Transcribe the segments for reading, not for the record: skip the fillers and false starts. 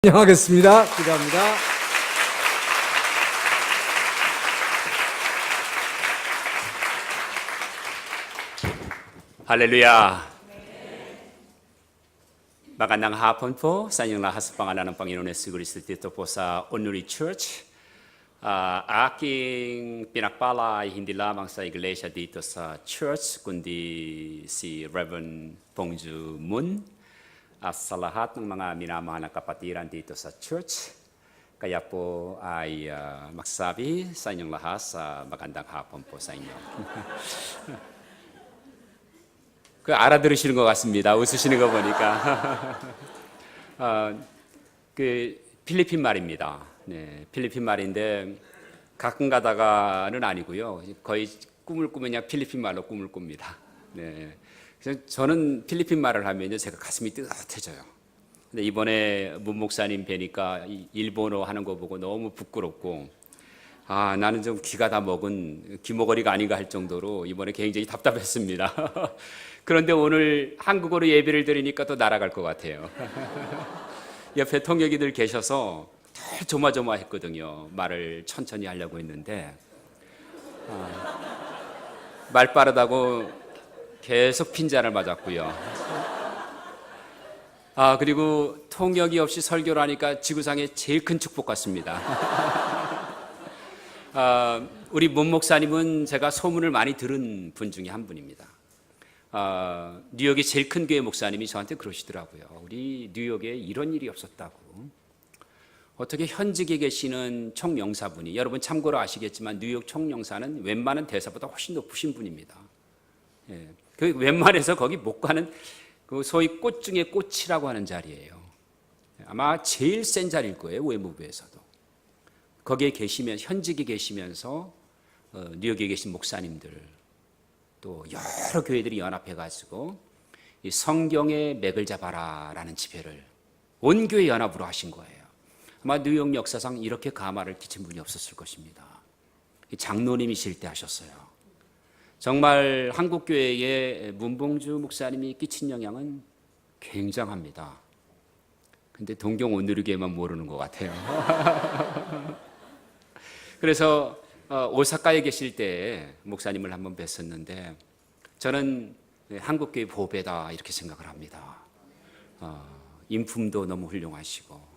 환영하겠습니다. 기도합니다. Haleluya. Magandang hapon po sa inyong lahat sa pangalan ng Panginoon Hesus Kristo dito po sa Onuri Church. Aking pinakpala ay hindi lamang sa iglesia dito sa church, kundi si Reverend Pongju Moon at sa lahat ng mga minamahal na kapatiran dito sa church. Kaya po ay magsasabi sa inyong lahat sa magandang hapon po sa inyo. 그 알아들으시는 것 같습니다. 웃으시는 거 보니까. 그 필리핀 말입니다. 네, 필리핀 말인데 가끔 가다가는 아니고요. 거의 꿈을 꾸면 그냥 필리핀 말로 꿈을 꿉니다. 네. 그래서 저는 필리핀 말을 하면요, 제가 가슴이 뜨뜻해져요. 근데 이번에 문 목사님 뵈니까 일본어 하는 거 보고 너무 부끄럽고, 나는 좀 귀가 다 먹은 귀머거리가 아닌가 할 정도로 이번에 굉장히 답답했습니다. 그런데 오늘 한국어로 예배를 드리니까 또 날아갈 것 같아요. 옆에 통역이들 계셔서 덜 조마조마했거든요. 말을 천천히 하려고 했는데 말 빠르다고 계속 핀잔을 맞았고요. 그리고 통역이 없이 설교를 하니까 지구상의 제일 큰 축복 같습니다. 우리 문 목사님은 제가 소문을 많이 들은 분 중에 한 분입니다. 뉴욕의 제일 큰 교회 목사님이 저한테 그러시더라고요. 우리 뉴욕에 이런 일이 없었다고. 어떻게 현직에 계시는 총영사분이, 여러분 참고로 아시겠지만 뉴욕 총영사는 웬만한 대사보다 훨씬 높으신 분입니다. 예, 그 웬만해서 거기 못 가는 그 소위 꽃 중에 꽃이라고 하는 자리예요. 아마 제일 센 자리일 거예요, 외무부에서도. 거기에 계시면, 현직에 계시면서 뉴욕에 계신 목사님들, 또 여러 교회들이 연합해가지고 이 성경의 맥을 잡아라라는 집회를 온 교회 연합으로 하신 거예요. 아마 뉴욕 역사상 이렇게 감화를 끼친 분이 없었을 것입니다. 장로님이실 때 하셨어요. 정말 한국교회에 문봉주 목사님이 끼친 영향은 굉장합니다. 근데 동경 온누리교회만 모르는 것 같아요. 그래서 오사카에 계실 때 목사님을 한번 뵀었는데 저는 한국교회 보배다 이렇게 생각을 합니다. 인품도 너무 훌륭하시고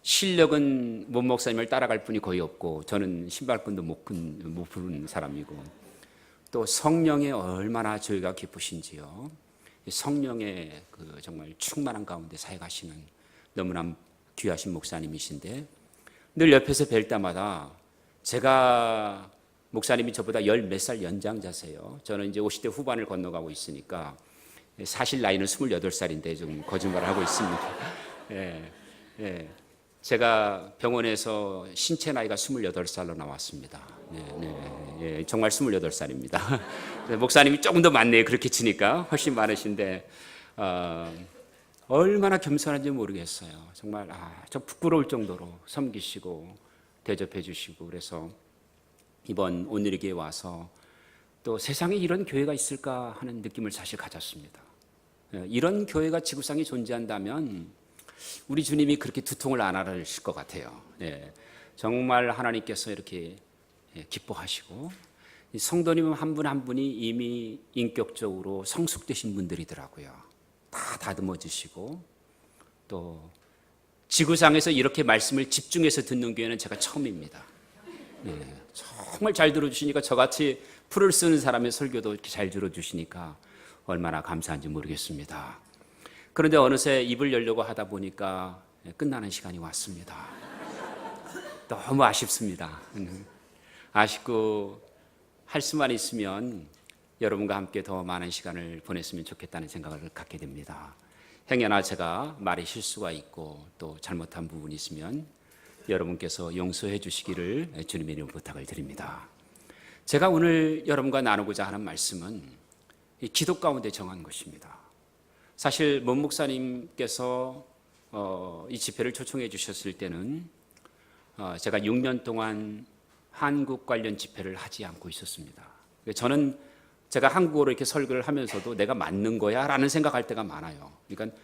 실력은 문 목사님을 따라갈 분이 거의 없고 저는 신발끈도 못 부른 사람이고 또 성령에 얼마나 저희가 기쁘신지요. 성령의 그 정말 충만한 가운데 사역하시는 너무나 귀하신 목사님이신데 늘 옆에서 뵐 때마다 제가 목사님이 저보다 열 몇 살 연장자세요. 저는 이제 50대 후반을 건너가고 있으니까 사실 나이는 28살인데 좀 거짓말을 하고 있습니다. 예. 제가 병원에서 신체 나이가 28살로 나왔습니다. 정말 28살입니다. 목사님이 조금 더 많네요. 그렇게 치니까 훨씬 많으신데 얼마나 겸손한지 모르겠어요. 정말 저 부끄러울 정도로 섬기시고 대접해 주시고 그래서 이번 오늘의 교회에 와서 또 세상에 이런 교회가 있을까 하는 느낌을 사실 가졌습니다. 이런 교회가 지구상에 존재한다면 우리 주님이 그렇게 두통을 안 하실 것 같아요. 정말 하나님께서 이렇게 기뻐하시고 성도님 한 분 한 분이 이미 인격적으로 성숙되신 분들이더라고요. 다 다듬어 주시고 또 지구상에서 이렇게 말씀을 집중해서 듣는 교회는 제가 처음입니다. 정말 잘 들어주시니까 저같이 풀을 쓰는 사람의 설교도 이렇게 잘 들어주시니까 얼마나 감사한지 모르겠습니다. 그런데 어느새 입을 열려고 하다 보니까 끝나는 시간이 왔습니다. 너무 아쉽습니다. 아쉽고 할 수만 있으면 여러분과 함께 더 많은 시간을 보냈으면 좋겠다는 생각을 갖게 됩니다. 행여나 제가 말에 실수가 있고 또 잘못한 부분이 있으면 여러분께서 용서해 주시기를 주님의 이름으로 부탁을 드립니다. 제가 오늘 여러분과 나누고자 하는 말씀은 이 기도 가운데 정한 것입니다. 사실 문 목사님께서 이 집회를 초청해 주셨을 때는 제가 6년 동안 한국 관련 집회를 하지 않고 있었습니다. 저는 제가 한국어로 이렇게 설교를 하면서도 내가 맞는 거야? 라는 생각할 때가 많아요. 그러니까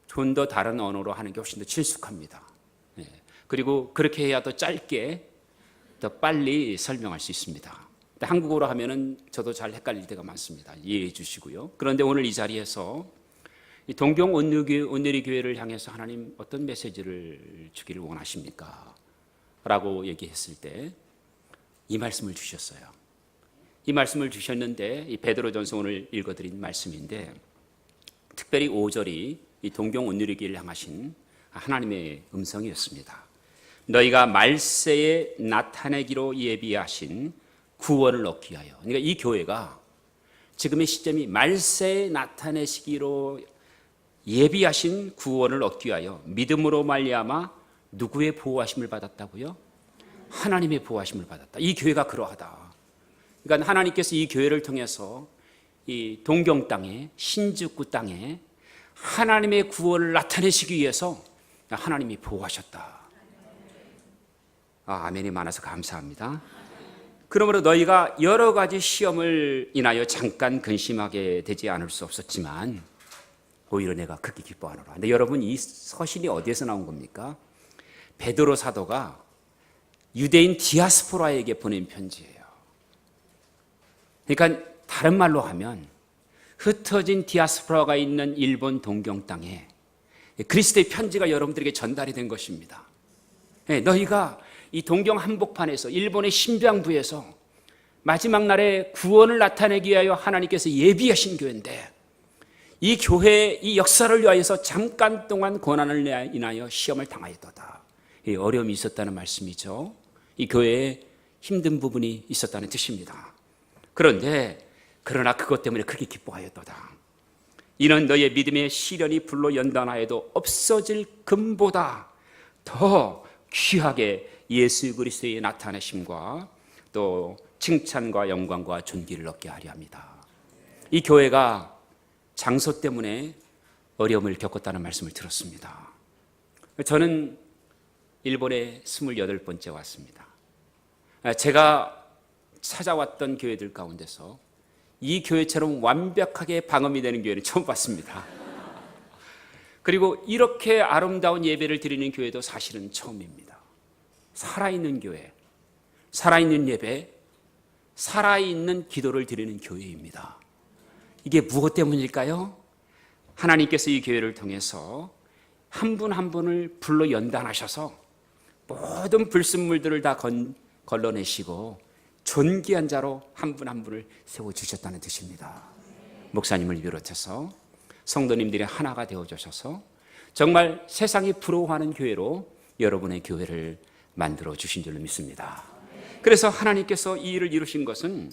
좀 더 다른 언어로 하는 게 훨씬 더 친숙합니다. 예. 그리고 그렇게 해야 더 짧게 더 빨리 설명할 수 있습니다. 한국어로 하면은 저도 잘 헷갈릴 때가 많습니다. 이해해 주시고요. 그런데 오늘 이 자리에서 이 동경 온누리 교회를 향해서 하나님 어떤 메시지를 주기를 원하십니까? 라고 얘기했을 때 이 말씀을 주셨어요. 이 말씀을 주셨는데 이 베드로전서 오늘 읽어드린 말씀인데 특별히 5절이 이 동경 온누리 교회를 향하신 하나님의 음성이었습니다. 너희가 말세에 나타내기로 예비하신 구원을 얻기 위하여. 그러니까 이 교회가 지금의 시점이 말세에 나타내시기로 예비하신 구원을 얻기 위하여 믿음으로 말미암아 누구의 보호하심을 받았다고요? 하나님의 보호하심을 받았다. 이 교회가 그러하다. 그러니까 하나님께서 이 교회를 통해서 이 동경 땅에 신주쿠 땅에 하나님의 구원을 나타내시기 위해서 하나님이 보호하셨다. 아멘이 많아서 감사합니다. 그러므로 너희가 여러 가지 시험을 인하여 잠깐 근심하게 되지 않을 수 없었지만 오히려 내가 극히 기뻐하노라. 근데 여러분 이 서신이 어디에서 나온 겁니까? 베드로 사도가 유대인 디아스포라에게 보낸 편지예요. 그러니까 다른 말로 하면 흩어진 디아스포라가 있는 일본 동경 땅에 그리스도의 편지가 여러분들에게 전달이 된 것입니다. 너희가 이 동경 한복판에서 일본의 신병부에서 마지막 날에 구원을 나타내기 위하여 하나님께서 예비하신 교회인데 이 교회의 이 역사를 위하여서 잠깐 동안 고난을 인하여 시험을 당하였도다. 어려움이 있었다는 말씀이죠. 이 교회에 힘든 부분이 있었다는 뜻입니다. 그러나 그것 때문에 그렇게 기뻐하였도다. 이는 너의 믿음의 시련이 불로 연단하여도 없어질 금보다 더 귀하게 예수 그리스도의 나타내심과 또 칭찬과 영광과 존귀를 얻게 하려 합니다. 이 교회가 장소 때문에 어려움을 겪었다는 말씀을 들었습니다. 저는 일본에 28번째 왔습니다. 제가 찾아왔던 교회들 가운데서 이 교회처럼 완벽하게 방음이 되는 교회는 처음 봤습니다. 그리고 이렇게 아름다운 예배를 드리는 교회도 사실은 처음입니다. 살아있는 교회, 살아있는 예배, 살아있는 기도를 드리는 교회입니다. 이게 무엇 때문일까요? 하나님께서 이 교회를 통해서 한 분 한 분을 불러 연단하셔서 모든 불순물들을 다 걸러내시고 존귀한 자로 한 분 한 분을 세워주셨다는 뜻입니다. 목사님을 비롯해서 성도님들이 하나가 되어주셔서 정말 세상이 부러워하는 교회로 여러분의 교회를 만들어주신 줄로 믿습니다. 그래서 하나님께서 이 일을 이루신 것은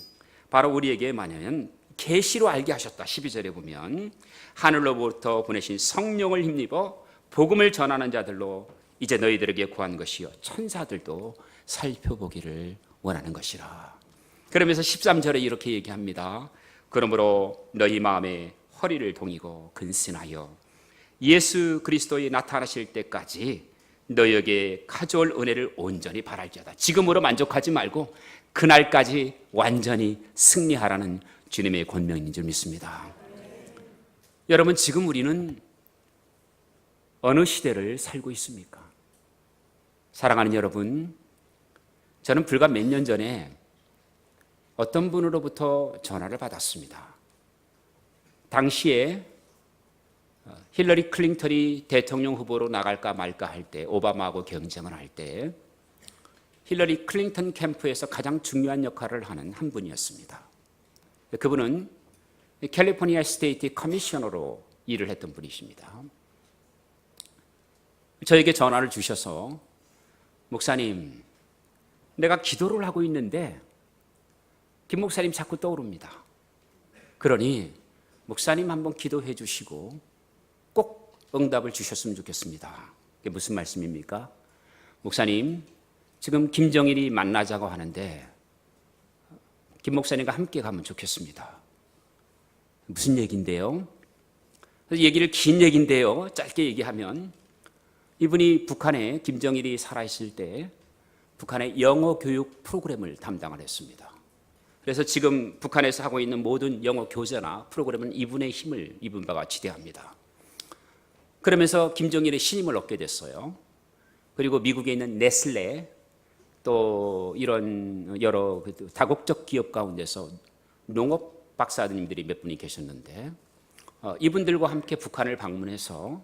바로 우리에게 마냥 계시로 알게 하셨다. 12절에 보면 하늘로부터 보내신 성령을 힘입어 복음을 전하는 자들로 이제 너희들에게 구한 것이요 천사들도 살펴보기를 원하는 것이라. 그러면서 13절에 이렇게 얘기합니다. 그러므로 너희 마음에 허리를 동이고 근신하여 예수 그리스도의 나타나실 때까지 너희에게 가져올 은혜를 온전히 바랄지어다. 지금으로 만족하지 말고 그날까지 완전히 승리하라는 주님의 권명인 줄 믿습니다. 여러분, 지금 우리는 어느 시대를 살고 있습니까? 사랑하는 여러분, 저는 불과 몇 년 전에 어떤 분으로부터 전화를 받았습니다. 당시에 힐러리 클린턴이 대통령 후보로 나갈까 말까 할 때, 오바마하고 경쟁을 할 때 힐러리 클린턴 캠프에서 가장 중요한 역할을 하는 한 분이었습니다. 그분은 캘리포니아 스테이트 커미셔너로 일을 했던 분이십니다. 저에게 전화를 주셔서 목사님, 내가 기도를 하고 있는데 김 목사님 자꾸 떠오릅니다. 그러니 목사님 한번 기도해 주시고 꼭 응답을 주셨으면 좋겠습니다. 그게 무슨 말씀입니까? 목사님, 지금 김정일이 만나자고 하는데 김 목사님과 함께 가면 좋겠습니다. 무슨 얘기인데요? 얘기를 긴 얘기인데요. 짧게 얘기하면 이분이 북한에 김정일이 살아있을 때 북한의 영어 교육 프로그램을 담당을 했습니다. 그래서 지금 북한에서 하고 있는 모든 영어 교재나 프로그램은 이분의 힘을 입은 바가 지대합니다. 그러면서 김정일의 신임을 얻게 됐어요. 그리고 미국에 있는 네슬레 또 이런 여러 다국적 기업 가운데서 농업 박사님들이 몇 분이 계셨는데 이분들과 함께 북한을 방문해서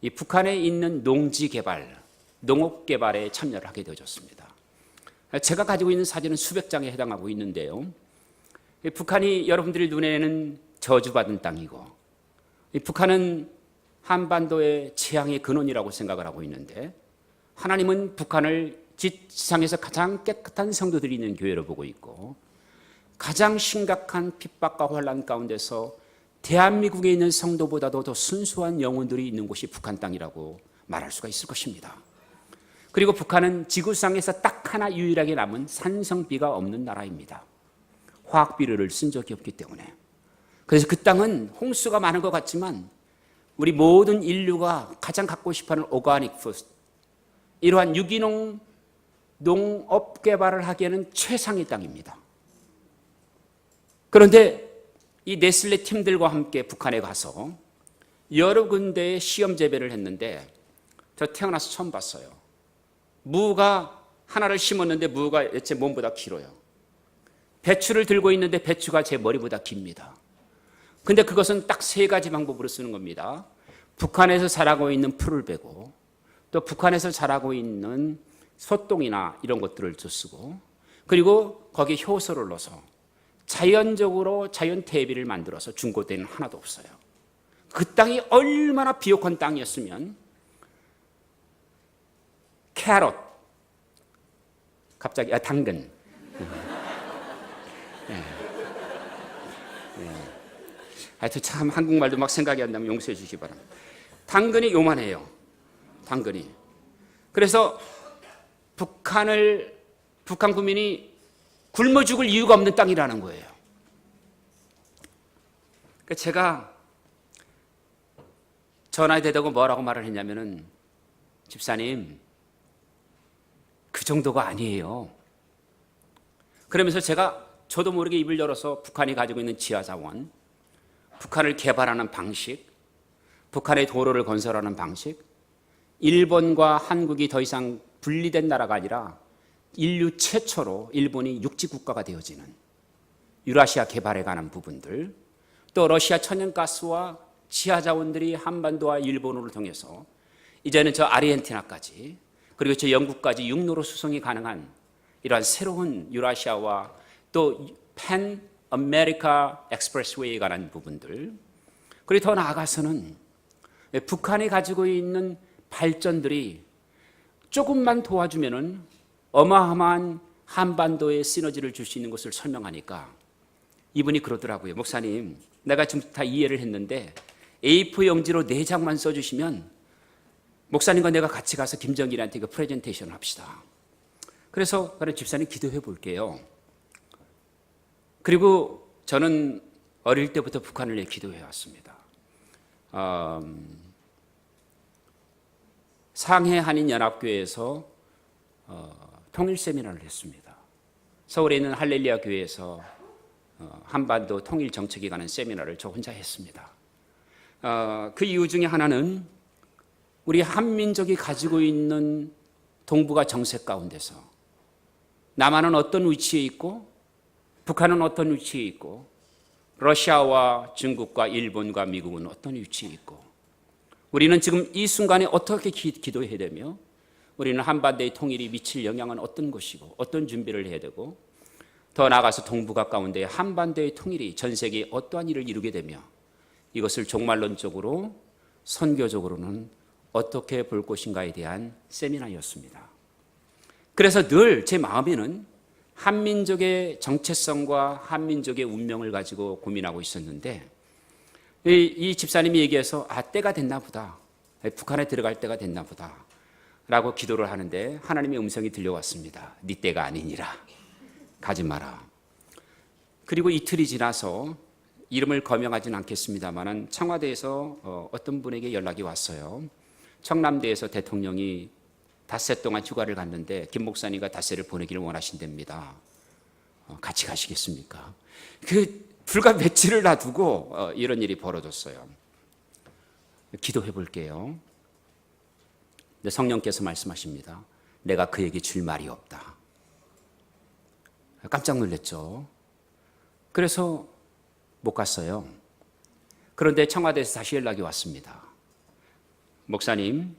이 북한에 있는 농지 개발, 농업 개발에 참여를 하게 되어졌습니다. 제가 가지고 있는 사진은 수백 장에 해당하고 있는데요. 북한이 여러분들의 눈에는 저주받은 땅이고 북한은 한반도의 재앙의 근원이라고 생각을 하고 있는데 하나님은 북한을 지상에서 가장 깨끗한 성도들이 있는 교회로 보고 있고 가장 심각한 핍박과 혼란 가운데서 대한민국에 있는 성도보다도 더 순수한 영혼들이 있는 곳이 북한 땅이라고 말할 수가 있을 것입니다. 그리고 북한은 지구상에서 딱 하나 유일하게 남은 산성비가 없는 나라입니다. 화학비료를 쓴 적이 없기 때문에. 그래서 그 땅은 홍수가 많은 것 같지만 우리 모든 인류가 가장 갖고 싶어하는 오가닉 푸드, 이러한 유기농 농업 개발을 하기에는 최상의 땅입니다. 그런데 이 네슬레 팀들과 함께 북한에 가서 여러 군데의 시험 재배를 했는데 저 태어나서 처음 봤어요. 무가 하나를 심었는데 무가 제 몸보다 길어요. 배추를 들고 있는데 배추가 제 머리보다 깁니다. 근데 그것은 딱 세 가지 방법으로 쓰는 겁니다. 북한에서 자라고 있는 풀을 베고 또 북한에서 자라고 있는 소똥이나 이런 것들을 쓰고 그리고 거기에 효소를 넣어서 자연적으로 자연 퇴비를 만들어서 준 곳에는 하나도 없어요. 그 땅이 얼마나 비옥한 땅이었으면 캐럿 갑자기 당근 하여튼 참 한국말도 막 생각이 안 나면 용서해 주시기 바랍니다. 당근이 요만해요. 당근이. 그래서 북한 국민이 굶어 죽을 이유가 없는 땅이라는 거예요. 그러니까 제가 전화에 대다고 뭐라고 말을 했냐면은 집사님 그 정도가 아니에요. 그러면서 저도 모르게 입을 열어서 북한이 가지고 있는 지하자원, 북한을 개발하는 방식, 북한의 도로를 건설하는 방식, 일본과 한국이 더 이상 분리된 나라가 아니라 인류 최초로 일본이 육지국가가 되어지는 유라시아 개발에 관한 부분들, 또 러시아 천연가스와 지하자원들이 한반도와 일본을 통해서 이제는 저 아르헨티나까지 그리고 저 영국까지 육로로 수송이 가능한 이러한 새로운 유라시아와 또 팬 아메리카 엑스프레스웨이에 관한 부분들, 그리고 더 나아가서는 북한이 가지고 있는 발전들이 조금만 도와주면은 어마어마한 한반도에 시너지를 줄 수 있는 것을 설명하니까 이분이 그러더라고요. 목사님, 내가 지금 다 이해를 했는데 A4 용지로 4장만 써주시면 목사님과 내가 같이 가서 김정일한테 그 프레젠테이션을 합시다. 그래서 그래 집사님 기도해 볼게요. 그리고 저는 어릴 때부터 북한을 위해 기도해 왔습니다. 상해 한인연합교회에서 통일 세미나를 했습니다. 서울에 있는 할렐루야 교회에서 한반도 통일 정책에 관한 세미나를 저 혼자 했습니다. 그 이유 중에 하나는 우리 한민족이 가지고 있는 동북아 정세 가운데서 남한은 어떤 위치에 있고 북한은 어떤 위치에 있고 러시아와 중국과 일본과 미국은 어떤 위치에 있고 우리는 지금 이 순간에 어떻게 기도해야 되며 우리는 한반도의 통일이 미칠 영향은 어떤 것이고 어떤 준비를 해야 되고 더 나아가서 동북아 가운데 한반도의 통일이 전 세계에 어떠한 일을 이루게 되며 이것을 종말론적으로 선교적으로는 어떻게 볼 것인가에 대한 세미나였습니다. 그래서 늘 제 마음에는 한민족의 정체성과 한민족의 운명을 가지고 고민하고 있었는데 이 집사님이 얘기해서 때가 됐나 보다. 북한에 들어갈 때가 됐나 보다. 라고 기도를 하는데 하나님의 음성이 들려왔습니다. 네 때가 아니니라. 가지 마라. 그리고 이틀이 지나서 이름을 거명하진 않겠습니다만 청와대에서 어떤 분에게 연락이 왔어요. 청남대에서 대통령이 닷새 동안 휴가를 갔는데 김 목사님과 닷새를 보내기를 원하신답니다. 같이 가시겠습니까? 불과 며칠을 놔두고 이런 일이 벌어졌어요. 기도해 볼게요. 근데 성령께서 말씀하십니다. 내가 그에게 줄 말이 없다. 깜짝 놀랐죠. 그래서 못 갔어요. 그런데 청와대에서 다시 연락이 왔습니다. 목사님,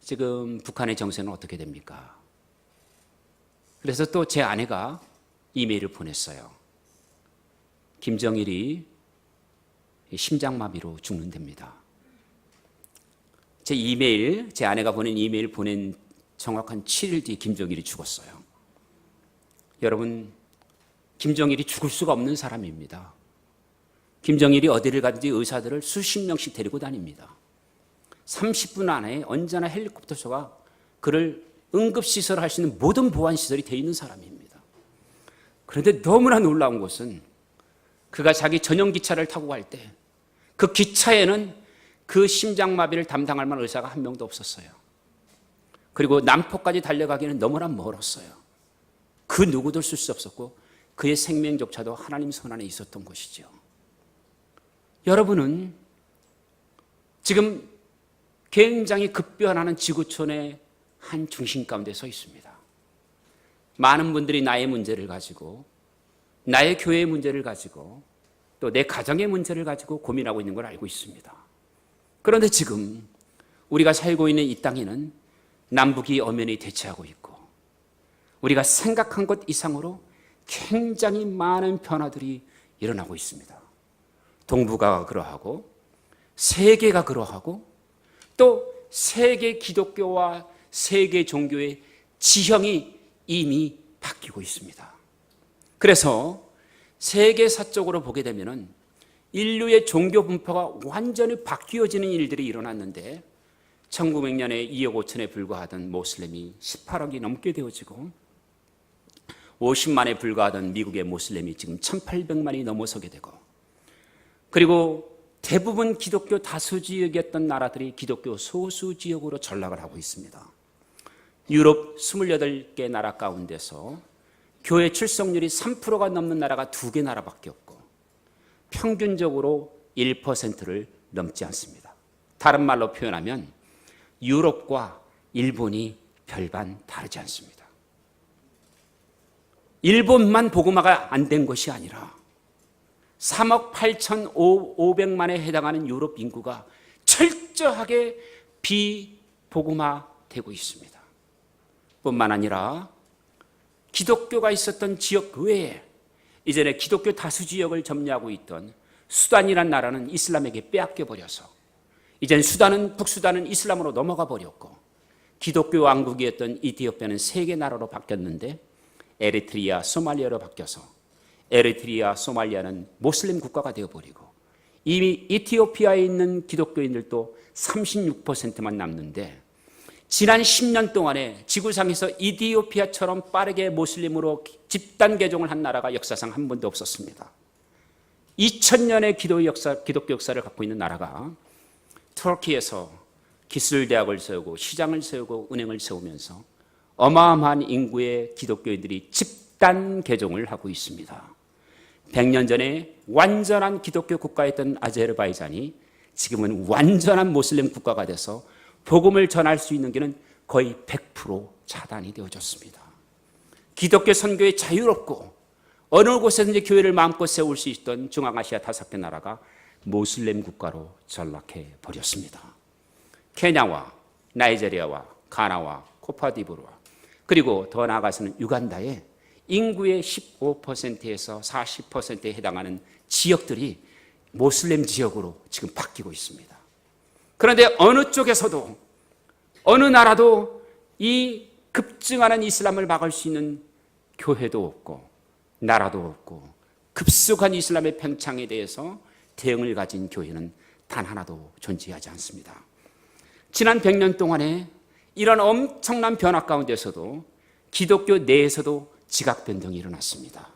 지금 북한의 정세는 어떻게 됩니까? 그래서 또 제 아내가 이메일을 보냈어요. 김정일이 심장마비로 죽는답니다. 제 아내가 보낸 이메일 보낸 정확한 7일 뒤에 김정일이 죽었어요. 여러분, 김정일이 죽을 수가 없는 사람입니다. 김정일이 어디를 가든지 의사들을 수십 명씩 데리고 다닙니다. 30분 안에 언제나 헬리콥터가 그를 응급시설할 수 있는 모든 보안시설이 되어 있는 사람입니다. 그런데 너무나 놀라운 것은 그가 자기 전용 기차를 타고 갈 때 그 기차에는 그 심장마비를 담당할 만한 의사가 한 명도 없었어요. 그리고 남포까지 달려가기는 너무나 멀었어요. 그 누구도 쓸 수 없었고 그의 생명조차도 하나님 손 안에 있었던 것이죠. 여러분은 지금 굉장히 급변하는 지구촌의 한 중심 가운데 서 있습니다. 많은 분들이 나의 문제를 가지고, 나의 교회의 문제를 가지고, 또 내 가정의 문제를 가지고 고민하고 있는 걸 알고 있습니다. 그런데 지금 우리가 살고 있는 이 땅에는 남북이 엄연히 대치하고 있고, 우리가 생각한 것 이상으로 굉장히 많은 변화들이 일어나고 있습니다. 동북아가 그러하고, 세계가 그러하고, 또 세계 기독교와 세계 종교의 지형이 이미 바뀌고 있습니다. 그래서 세계사적으로 보게 되면 인류의 종교 분포가 완전히 바뀌어지는 일들이 일어났는데 1900년에 2억 5천에 불과하던 모슬렘이 18억이 넘게 되어지고 50만에 불과하던 미국의 모슬렘이 지금 1800만이 넘어서게 되고, 그리고 대부분 기독교 다수 지역이었던 나라들이 기독교 소수 지역으로 전락을 하고 있습니다. 유럽 28개 나라 가운데서 교회 출석률이 3%가 넘는 나라가 2개 나라밖에 없고 평균적으로 1%를 넘지 않습니다. 다른 말로 표현하면 유럽과 일본이 별반 다르지 않습니다. 일본만 복음화가 안 된 것이 아니라 3억 8,500만에 해당하는 유럽 인구가 철저하게 비복음화되고 있습니다. 뿐만 아니라 기독교가 있었던 지역 외에 이전에 기독교 다수 지역을 점유하고 있던 수단이라는 나라는 이슬람에게 빼앗겨 버려서 이젠 북수단은 이슬람으로 넘어가 버렸고, 기독교 왕국이었던 이티오피아는 세계 나라로 바뀌었는데 에리트리아, 소말리아로 바뀌어서 에리트리아, 소말리아는 모슬림 국가가 되어버리고 이미 이티오피아에 있는 기독교인들도 36%만 남는데, 지난 10년 동안에 지구상에서 이티오피아처럼 빠르게 모슬림으로 집단 개종을 한 나라가 역사상 한 번도 없었습니다. 2000년의 기독교 역사를 갖고 있는 나라가 터키에서 기술대학을 세우고 시장을 세우고 은행을 세우면서 어마어마한 인구의 기독교인들이 집단 개종을 하고 있습니다. 100년 전에 완전한 기독교 국가였던 아제르바이잔이 지금은 완전한 모슬림 국가가 돼서 복음을 전할 수 있는 길은 거의 100% 차단이 되어졌습니다. 기독교 선교에 자유롭고 어느 곳에든지 교회를 마음껏 세울 수 있던 중앙아시아 5개 나라가 모슬림 국가로 전락해 버렸습니다. 케냐와 나이제리아와 가나와 코파디부르와 그리고 더 나아가서는 유간다에 인구의 15%에서 40%에 해당하는 지역들이 모슬림 지역으로 지금 바뀌고 있습니다. 그런데 어느 쪽에서도 어느 나라도 이 급증하는 이슬람을 막을 수 있는 교회도 없고 나라도 없고 급속한 이슬람의 팽창에 대해서 대응을 가진 교회는 단 하나도 존재하지 않습니다. 지난 100년 동안에 이런 엄청난 변화 가운데서도 기독교 내에서도 지각 변동이 일어났습니다.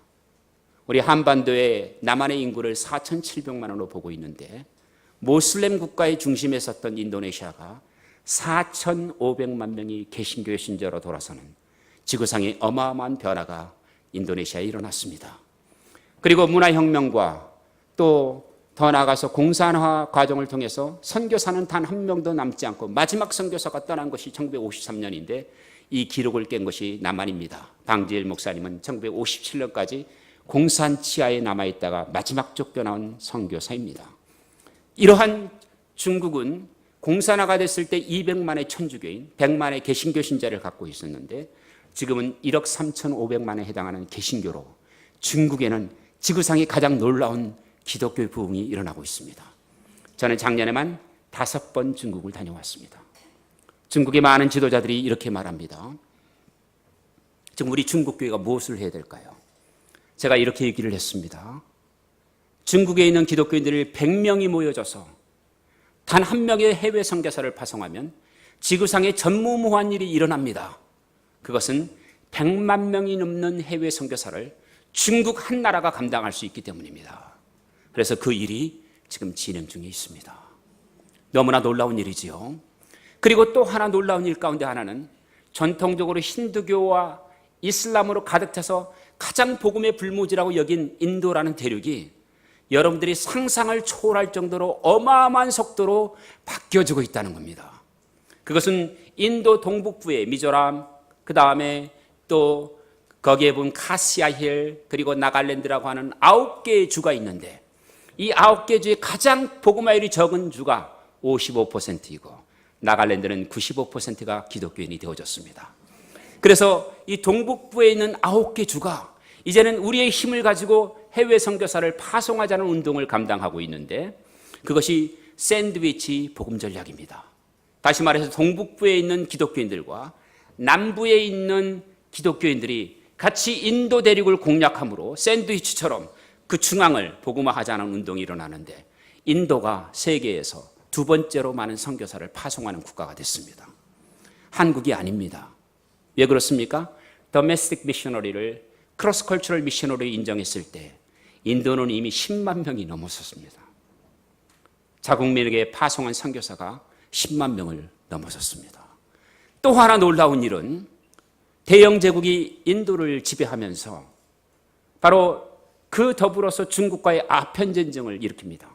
우리 한반도의 남한의 인구를 4,700만으로 보고 있는데 모슬렘 국가의 중심에 섰던 인도네시아가 4,500만 명이 개신교의 신자로 돌아서는 지구상의 어마어마한 변화가 인도네시아에 일어났습니다. 그리고 문화혁명과 또 더 나아가서 공산화 과정을 통해서 선교사는 단 한 명도 남지 않고 마지막 선교사가 떠난 것이 1953년인데 이 기록을 깬 것이 남한입니다. 방지일 목사님은 1957년까지 공산 치하에 남아있다가 마지막 쫓겨나온 선교사입니다. 이러한 중국은 공산화가 됐을 때 200만의 천주교인, 100만의 개신교 신자를 갖고 있었는데 지금은 1억 3,500만에 해당하는 개신교로 중국에는 지구상의 가장 놀라운 기독교 부흥이 일어나고 있습니다. 저는 작년에만 5번 중국을 다녀왔습니다. 중국의 많은 지도자들이 이렇게 말합니다. 지금 우리 중국 교회가 무엇을 해야 될까요? 제가 이렇게 얘기를 했습니다. 중국에 있는 기독교인들이 100명이 모여져서 단 한 명의 해외 선교사를 파송하면 지구상에 전무후무한 일이 일어납니다. 그것은 100만 명이 넘는 해외 선교사를 중국 한 나라가 감당할 수 있기 때문입니다. 그래서 그 일이 지금 진행 중에 있습니다. 너무나 놀라운 일이지요. 그리고 또 하나 놀라운 일 가운데 하나는 전통적으로 힌두교와 이슬람으로 가득 차서 가장 복음의 불모지라고 여긴 인도라는 대륙이 여러분들이 상상을 초월할 정도로 어마어마한 속도로 바뀌어지고 있다는 겁니다. 그것은 인도 동북부의 미조람, 그 다음에 또 거기에 보면 카시아힐, 그리고 나갈랜드라고 하는 9개의 주가 있는데 이 9개 주의 가장 복음화율이 적은 주가 55%이고 나갈랜드는 95%가 기독교인이 되어졌습니다. 그래서 이 동북부에 있는 9개 주가 이제는 우리의 힘을 가지고 해외 선교사를 파송하자는 운동을 감당하고 있는데 그것이 샌드위치 복음 전략입니다. 다시 말해서 동북부에 있는 기독교인들과 남부에 있는 기독교인들이 같이 인도 대륙을 공략함으로 샌드위치처럼 그 중앙을 복음화하자는 운동이 일어나는데 인도가 세계에서 2번째로 많은 선교사를 파송하는 국가가 됐습니다. 한국이 아닙니다. 왜 그렇습니까? 더메스틱 미셔너리를 크로스 컬처럴 미셔너리로 인정했을 때 인도는 이미 10만 명이 넘어섰습니다. 자국민에게 파송한 선교사가 10만 명을 넘어섰습니다. 또 하나 놀라운 일은 대영 제국이 인도를 지배하면서 바로 그 더불어서 중국과의 아편 전쟁을 일으킵니다.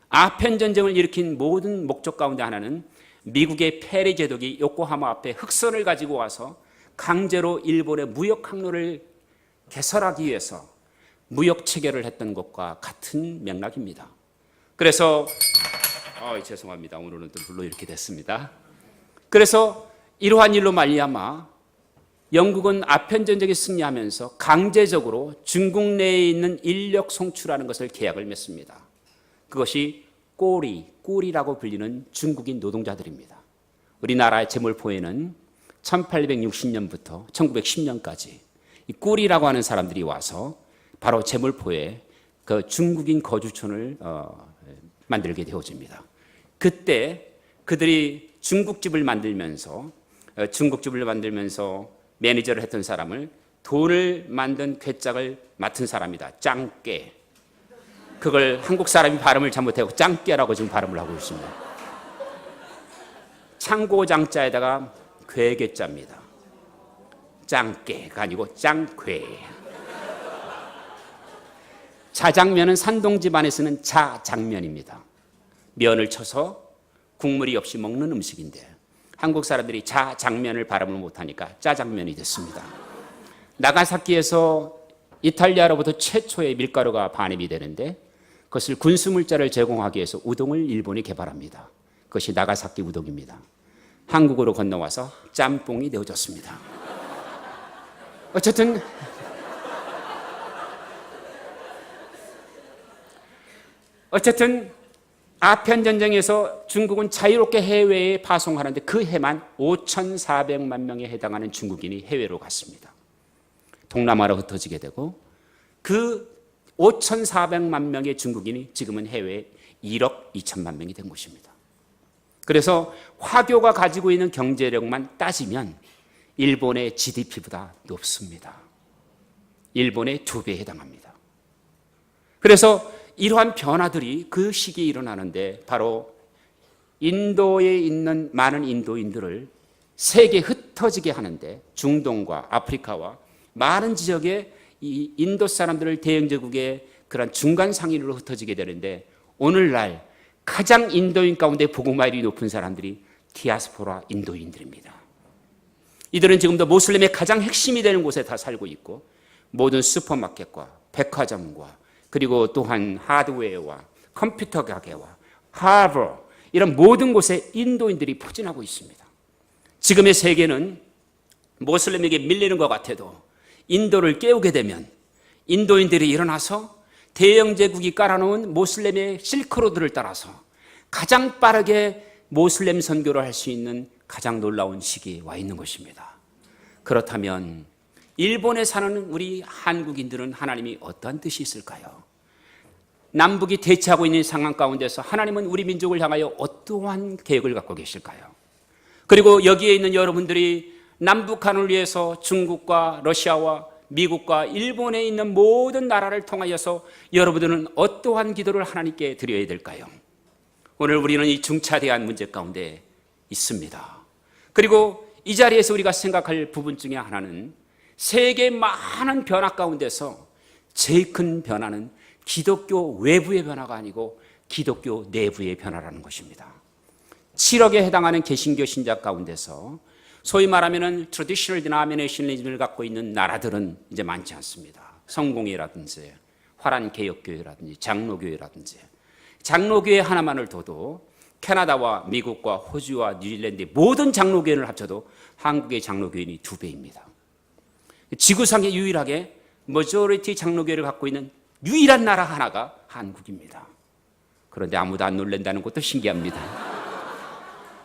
아편 전쟁을 일으킨 모든 목적 가운데 하나는 미국의 페리 제독이 요코하마 앞에 흑선을 가지고 와서 강제로 일본의 무역 항로를 개설하기 위해서 무역 체결을 했던 것과 같은 맥락입니다. 그래서 죄송합니다. 오늘은 또 물론 이렇게 됐습니다. 그래서 이러한 일로 말미암아 영국은 아편 전쟁에 승리하면서 강제적으로 중국 내에 있는 인력 송출하는 것을 계약을 맺습니다. 그것이 꿀이라고 불리는 중국인 노동자들입니다. 우리나라의 제물포에는 1860년부터 1910년까지 이 꿀이라고 하는 사람들이 와서 바로 제물포에 그 중국인 거주촌을 만들게 되어집니다. 그때 그들이 중국집을 만들면서 매니저를 했던 사람을 돈을 만든 괴짝을 맡은 사람이다. 짱깨. 그걸 한국 사람이 발음을 잘못하고 짱깨라고 지금 발음을 하고 있습니다. 창고장자에다가 괴괴자입니다. 짱깨가 아니고 짱괴. 자장면은 산동 집안에 쓰는 자장면입니다. 면을 쳐서 국물이 없이 먹는 음식인데 한국 사람들이 자장면을 발음을 못하니까 짜장면이 됐습니다. 나가사키에서 이탈리아로부터 최초의 밀가루가 반입이 되는데 그것을 군수물자를 제공하기 위해서 우동을 일본이 개발합니다. 그것이 나가사키 우동입니다. 한국으로 건너와서 짬뽕이 되어졌습니다. 어쨌든 아편 전쟁에서 중국은 자유롭게 해외에 파송하는데 그 해만 5,400만 명에 해당하는 중국인이 해외로 갔습니다. 동남아로 흩어지게 되고 그 5,400만 명의 중국인이 지금은 해외에 1억 2천만 명이 된 것입니다. 그래서 화교가 가지고 있는 경제력만 따지면 일본의 GDP보다 높습니다. 일본의 2배에 해당합니다. 그래서 이러한 변화들이 그 시기에 일어나는데 바로 인도에 있는 많은 인도인들을 세계에 흩어지게 하는데 중동과 아프리카와 많은 지역에 이 인도 사람들을 대영제국의 그런 중간 상인으로 흩어지게 되는데 오늘날 가장 인도인 가운데 복음화율이 높은 사람들이 디아스포라 인도인들입니다. 이들은 지금도 모슬림의 가장 핵심이 되는 곳에 다 살고 있고 모든 슈퍼마켓과 백화점과 그리고 또한 하드웨어와 컴퓨터 가게와 하버 이런 모든 곳에 인도인들이 포진하고 있습니다. 지금의 세계는 모슬림에게 밀리는 것 같아도 인도를 깨우게 되면 인도인들이 일어나서 대영 제국이 깔아놓은 모슬림의 실크로드를 따라서 가장 빠르게 모슬림 선교를 할 수 있는 가장 놀라운 시기에 와 있는 것입니다. 그렇다면 일본에 사는 우리 한국인들은 하나님이 어떠한 뜻이 있을까요? 남북이 대치하고 있는 상황 가운데서 하나님은 우리 민족을 향하여 어떠한 계획을 갖고 계실까요? 그리고 여기에 있는 여러분들이 남북한을 위해서 중국과 러시아와 미국과 일본에 있는 모든 나라를 통하여서 여러분들은 어떠한 기도를 하나님께 드려야 될까요? 오늘 우리는 이 중차대한 문제 가운데 있습니다. 그리고 이 자리에서 우리가 생각할 부분 중에 하나는 세계 많은 변화 가운데서 제일 큰 변화는 기독교 외부의 변화가 아니고 기독교 내부의 변화라는 것입니다. 7억에 해당하는 개신교 신자 가운데서 소위 말하면 트래디셔널 디노미네이셔널리즘을 갖고 있는 나라들은 이제 많지 않습니다. 성공회라든지 화란개혁교회라든지 장로교회라든지 장로교회 하나만을 둬도 캐나다와 미국과 호주와 뉴질랜드의 모든 장로교회를 합쳐도 한국의 장로교인이 2배입니다. 지구상에 유일하게 머저리티 장로교회를 갖고 있는 유일한 나라 하나가 한국입니다. 그런데 아무도 안 놀란다는 것도 신기합니다.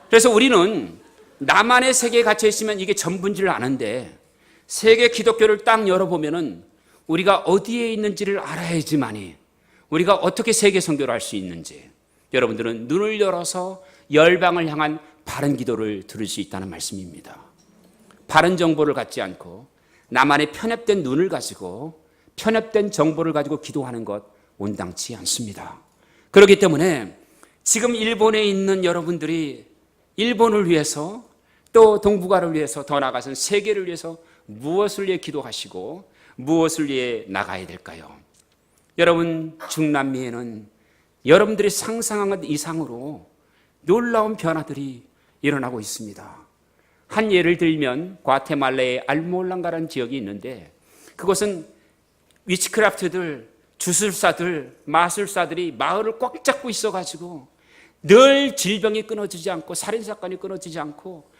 그래서 우리는 나만의 세계에 갇혀 있으면 이게 전부인 줄 아는데 세계 기독교를 딱 열어보면은 우리가 어디에 있는지를 알아야지만이 우리가 어떻게 세계 선교를 할 수 있는지 여러분들은 눈을 열어서 열방을 향한 바른 기도를 들을 수 있다는 말씀입니다. 바른 정보를 갖지 않고 나만의 편협된 눈을 가지고 편협된 정보를 가지고 기도하는 것 온당치 않습니다. 그렇기 때문에 지금 일본에 있는 여러분들이 일본을 위해서 또 동북아를 위해서 더 나아가서는 세계를 위해서 무엇을 위해 기도하시고 무엇을 위해 나가야 될까요? 여러분 중남미에는 여러분들이 상상한 것 이상으로 놀라운 변화들이 일어나고 있습니다. 한 예를 들면 과테말라의 알몰랑가라는 지역이 있는데 그것은 위치크래프트들, 주술사들, 마술사들이 마을을 꽉 잡고 있어가지고 늘 질병이 끊어지지 않고 살인사건이 끊어지지 않고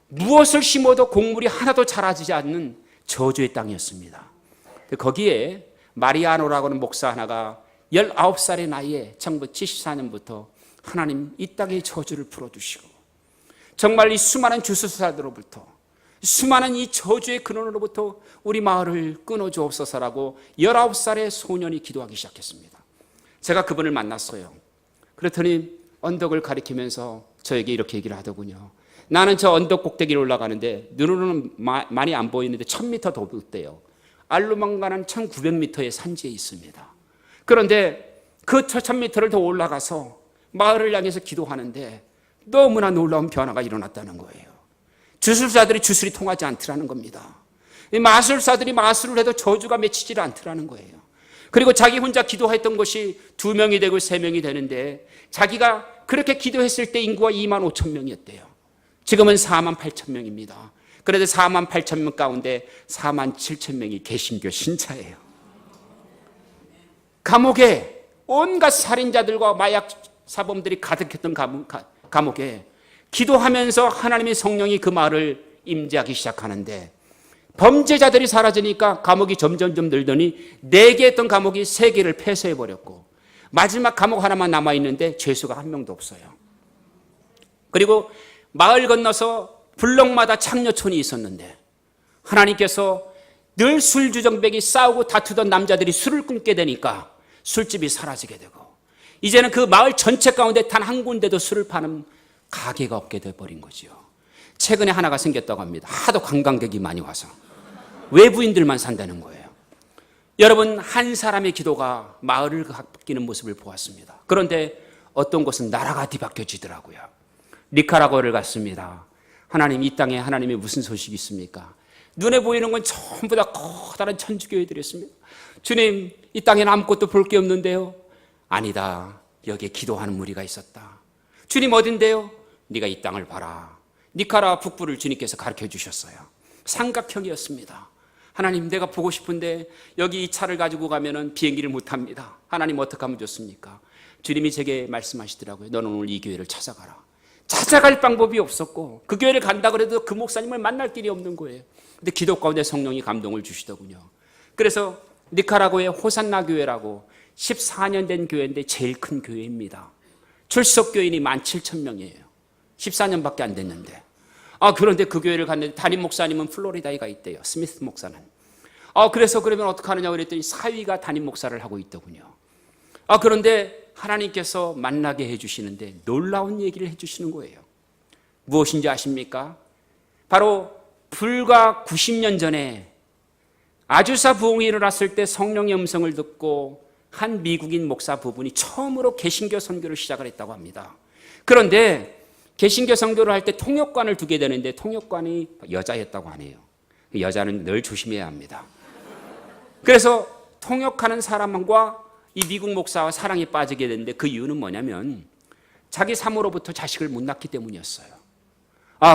무엇을 심어도 곡물이 하나도 자라지지 않는 저주의 땅이었습니다. 거기에 마리아노라고 하는 목사 하나가 19살의 나이에 1974년부터 하나님 이 땅의 저주를 풀어주시고 정말 이 수많은 주술사들로부터 수많은 이 저주의 근원으로부터 우리 마을을 끊어주옵소서라고 19살의 소년이 기도하기 시작했습니다. 제가 그분을 만났어요. 그랬더니 언덕을 가리키면서 저에게 이렇게 얘기를 하더군요. 나는 저 언덕 꼭대기로 올라가는데 눈으로는 많이 안 보이는데 1000m 더 높대요. 알루망가는 1900m의 산지에 있습니다. 그런데 그 1000m를 더 올라가서 마을을 향해서 기도하는데 너무나 놀라운 변화가 일어났다는 거예요. 주술사들이 주술이 통하지 않더라는 겁니다. 마술사들이 마술을 해도 저주가 맺히지 않더라는 거예요. 그리고 자기 혼자 기도했던 것이 2명이 되고 3명이 되는데 자기가 그렇게 기도했을 때 인구가 25,000명이었대요. 지금은 48,000명입니다. 그런데 48,000명 가운데 47,000명이 개신교 신자예요. 감옥에 온갖 살인자들과 마약 사범들이 가득했던 감옥에 기도하면서 하나님의 성령이 그 마을을 임재하기 시작하는데 범죄자들이 사라지니까 감옥이 점점점 늘더니 4개 했던 감옥이 3개를 폐쇄해버렸고 마지막 감옥 하나만 남아있는데 죄수가 1명도 없어요. 그리고 마을 건너서 블록마다 창녀촌이 있었는데 하나님께서 늘 술주정뱅이 싸우고 다투던 남자들이 술을 끊게 되니까 술집이 사라지게 되고 이제는 그 마을 전체 가운데 단 한 군데도 술을 파는 가게가 없게 돼버린 거죠. 최근에 하나가 생겼다고 합니다. 하도 관광객이 많이 와서 외부인들만 산다는 거예요. 여러분 한 사람의 기도가 마을을 바뀌는 모습을 보았습니다. 그런데 어떤 곳은 나라가 뒤바뀌어지더라고요. 니카라과를 갔습니다. 하나님 이 땅에 하나님의 무슨 소식이 있습니까? 눈에 보이는 건 전부 다 커다란 천주교회들이었습니다. 주님 이 땅에는 아무것도 볼 게 없는데요. 아니다. 여기에 기도하는 무리가 있었다. 주님 어딘데요? 네가 이 땅을 봐라. 니카라과 북부를 주님께서 가르쳐 주셨어요. 삼각형이었습니다. 하나님, 내가 보고 싶은데 여기 이 차를 가지고 가면은 비행기를 못 합니다. 하나님, 어떻게 하면 좋습니까? 주님이 제게 말씀하시더라고요. 너는 오늘 이 교회를 찾아가라. 찾아갈 방법이 없었고, 그 교회를 간다 그래도 그 목사님을 만날 길이 없는 거예요. 근데 기도 가운데 성령이 감동을 주시더군요. 그래서 니카라구아의 호산나 교회라고 14년 된 교회인데 제일 큰 교회입니다. 출석 교인이 17,000명이에요. 14년밖에 안 됐는데. 그런데 그 교회를 갔는데 담임 목사님은 플로리다에 가 있대요. 스미스 목사는. 그래서 그러면 어떻게 하느냐 그랬더니 사위가 담임 목사를 하고 있더군요. 그런데 하나님께서 만나게 해주시는데 놀라운 얘기를 해주시는 거예요. 무엇인지 아십니까? 바로 불과 90년 전에 아주사 부흥이 일어났을 때 성령의 음성을 듣고 한 미국인 목사 부분이 처음으로 개신교 선교를 시작을 했다고 합니다. 그런데 개신교 선교를 할 때 통역관을 두게 되는데 통역관이 여자였다고 하네요. 여자는 늘 조심해야 합니다. 그래서 통역하는 사람과 이 미국 목사와 사랑에 빠지게 됐는데 그 이유는 뭐냐면 자기 사모로부터 자식을 못 낳기 때문이었어요.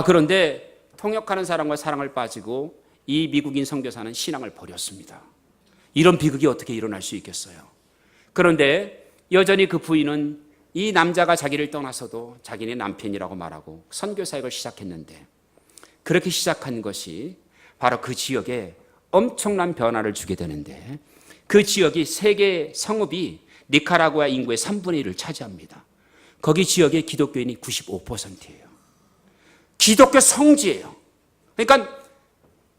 그런데 통역하는 사람과 사랑을 빠지고 이 미국인 선교사는 신앙을 버렸습니다. 이런 비극이 어떻게 일어날 수 있겠어요? 그런데 여전히 그 부인은 이 남자가 자기를 떠나서도 자기네 남편이라고 말하고 선교사역을 시작했는데, 그렇게 시작한 것이 바로 그 지역에 엄청난 변화를 주게 되는데, 그 지역이 세계 성읍이 니카라구아 인구의 3분의 1을 차지합니다. 거기 지역의 기독교인이 95%예요. 기독교 성지예요. 그러니까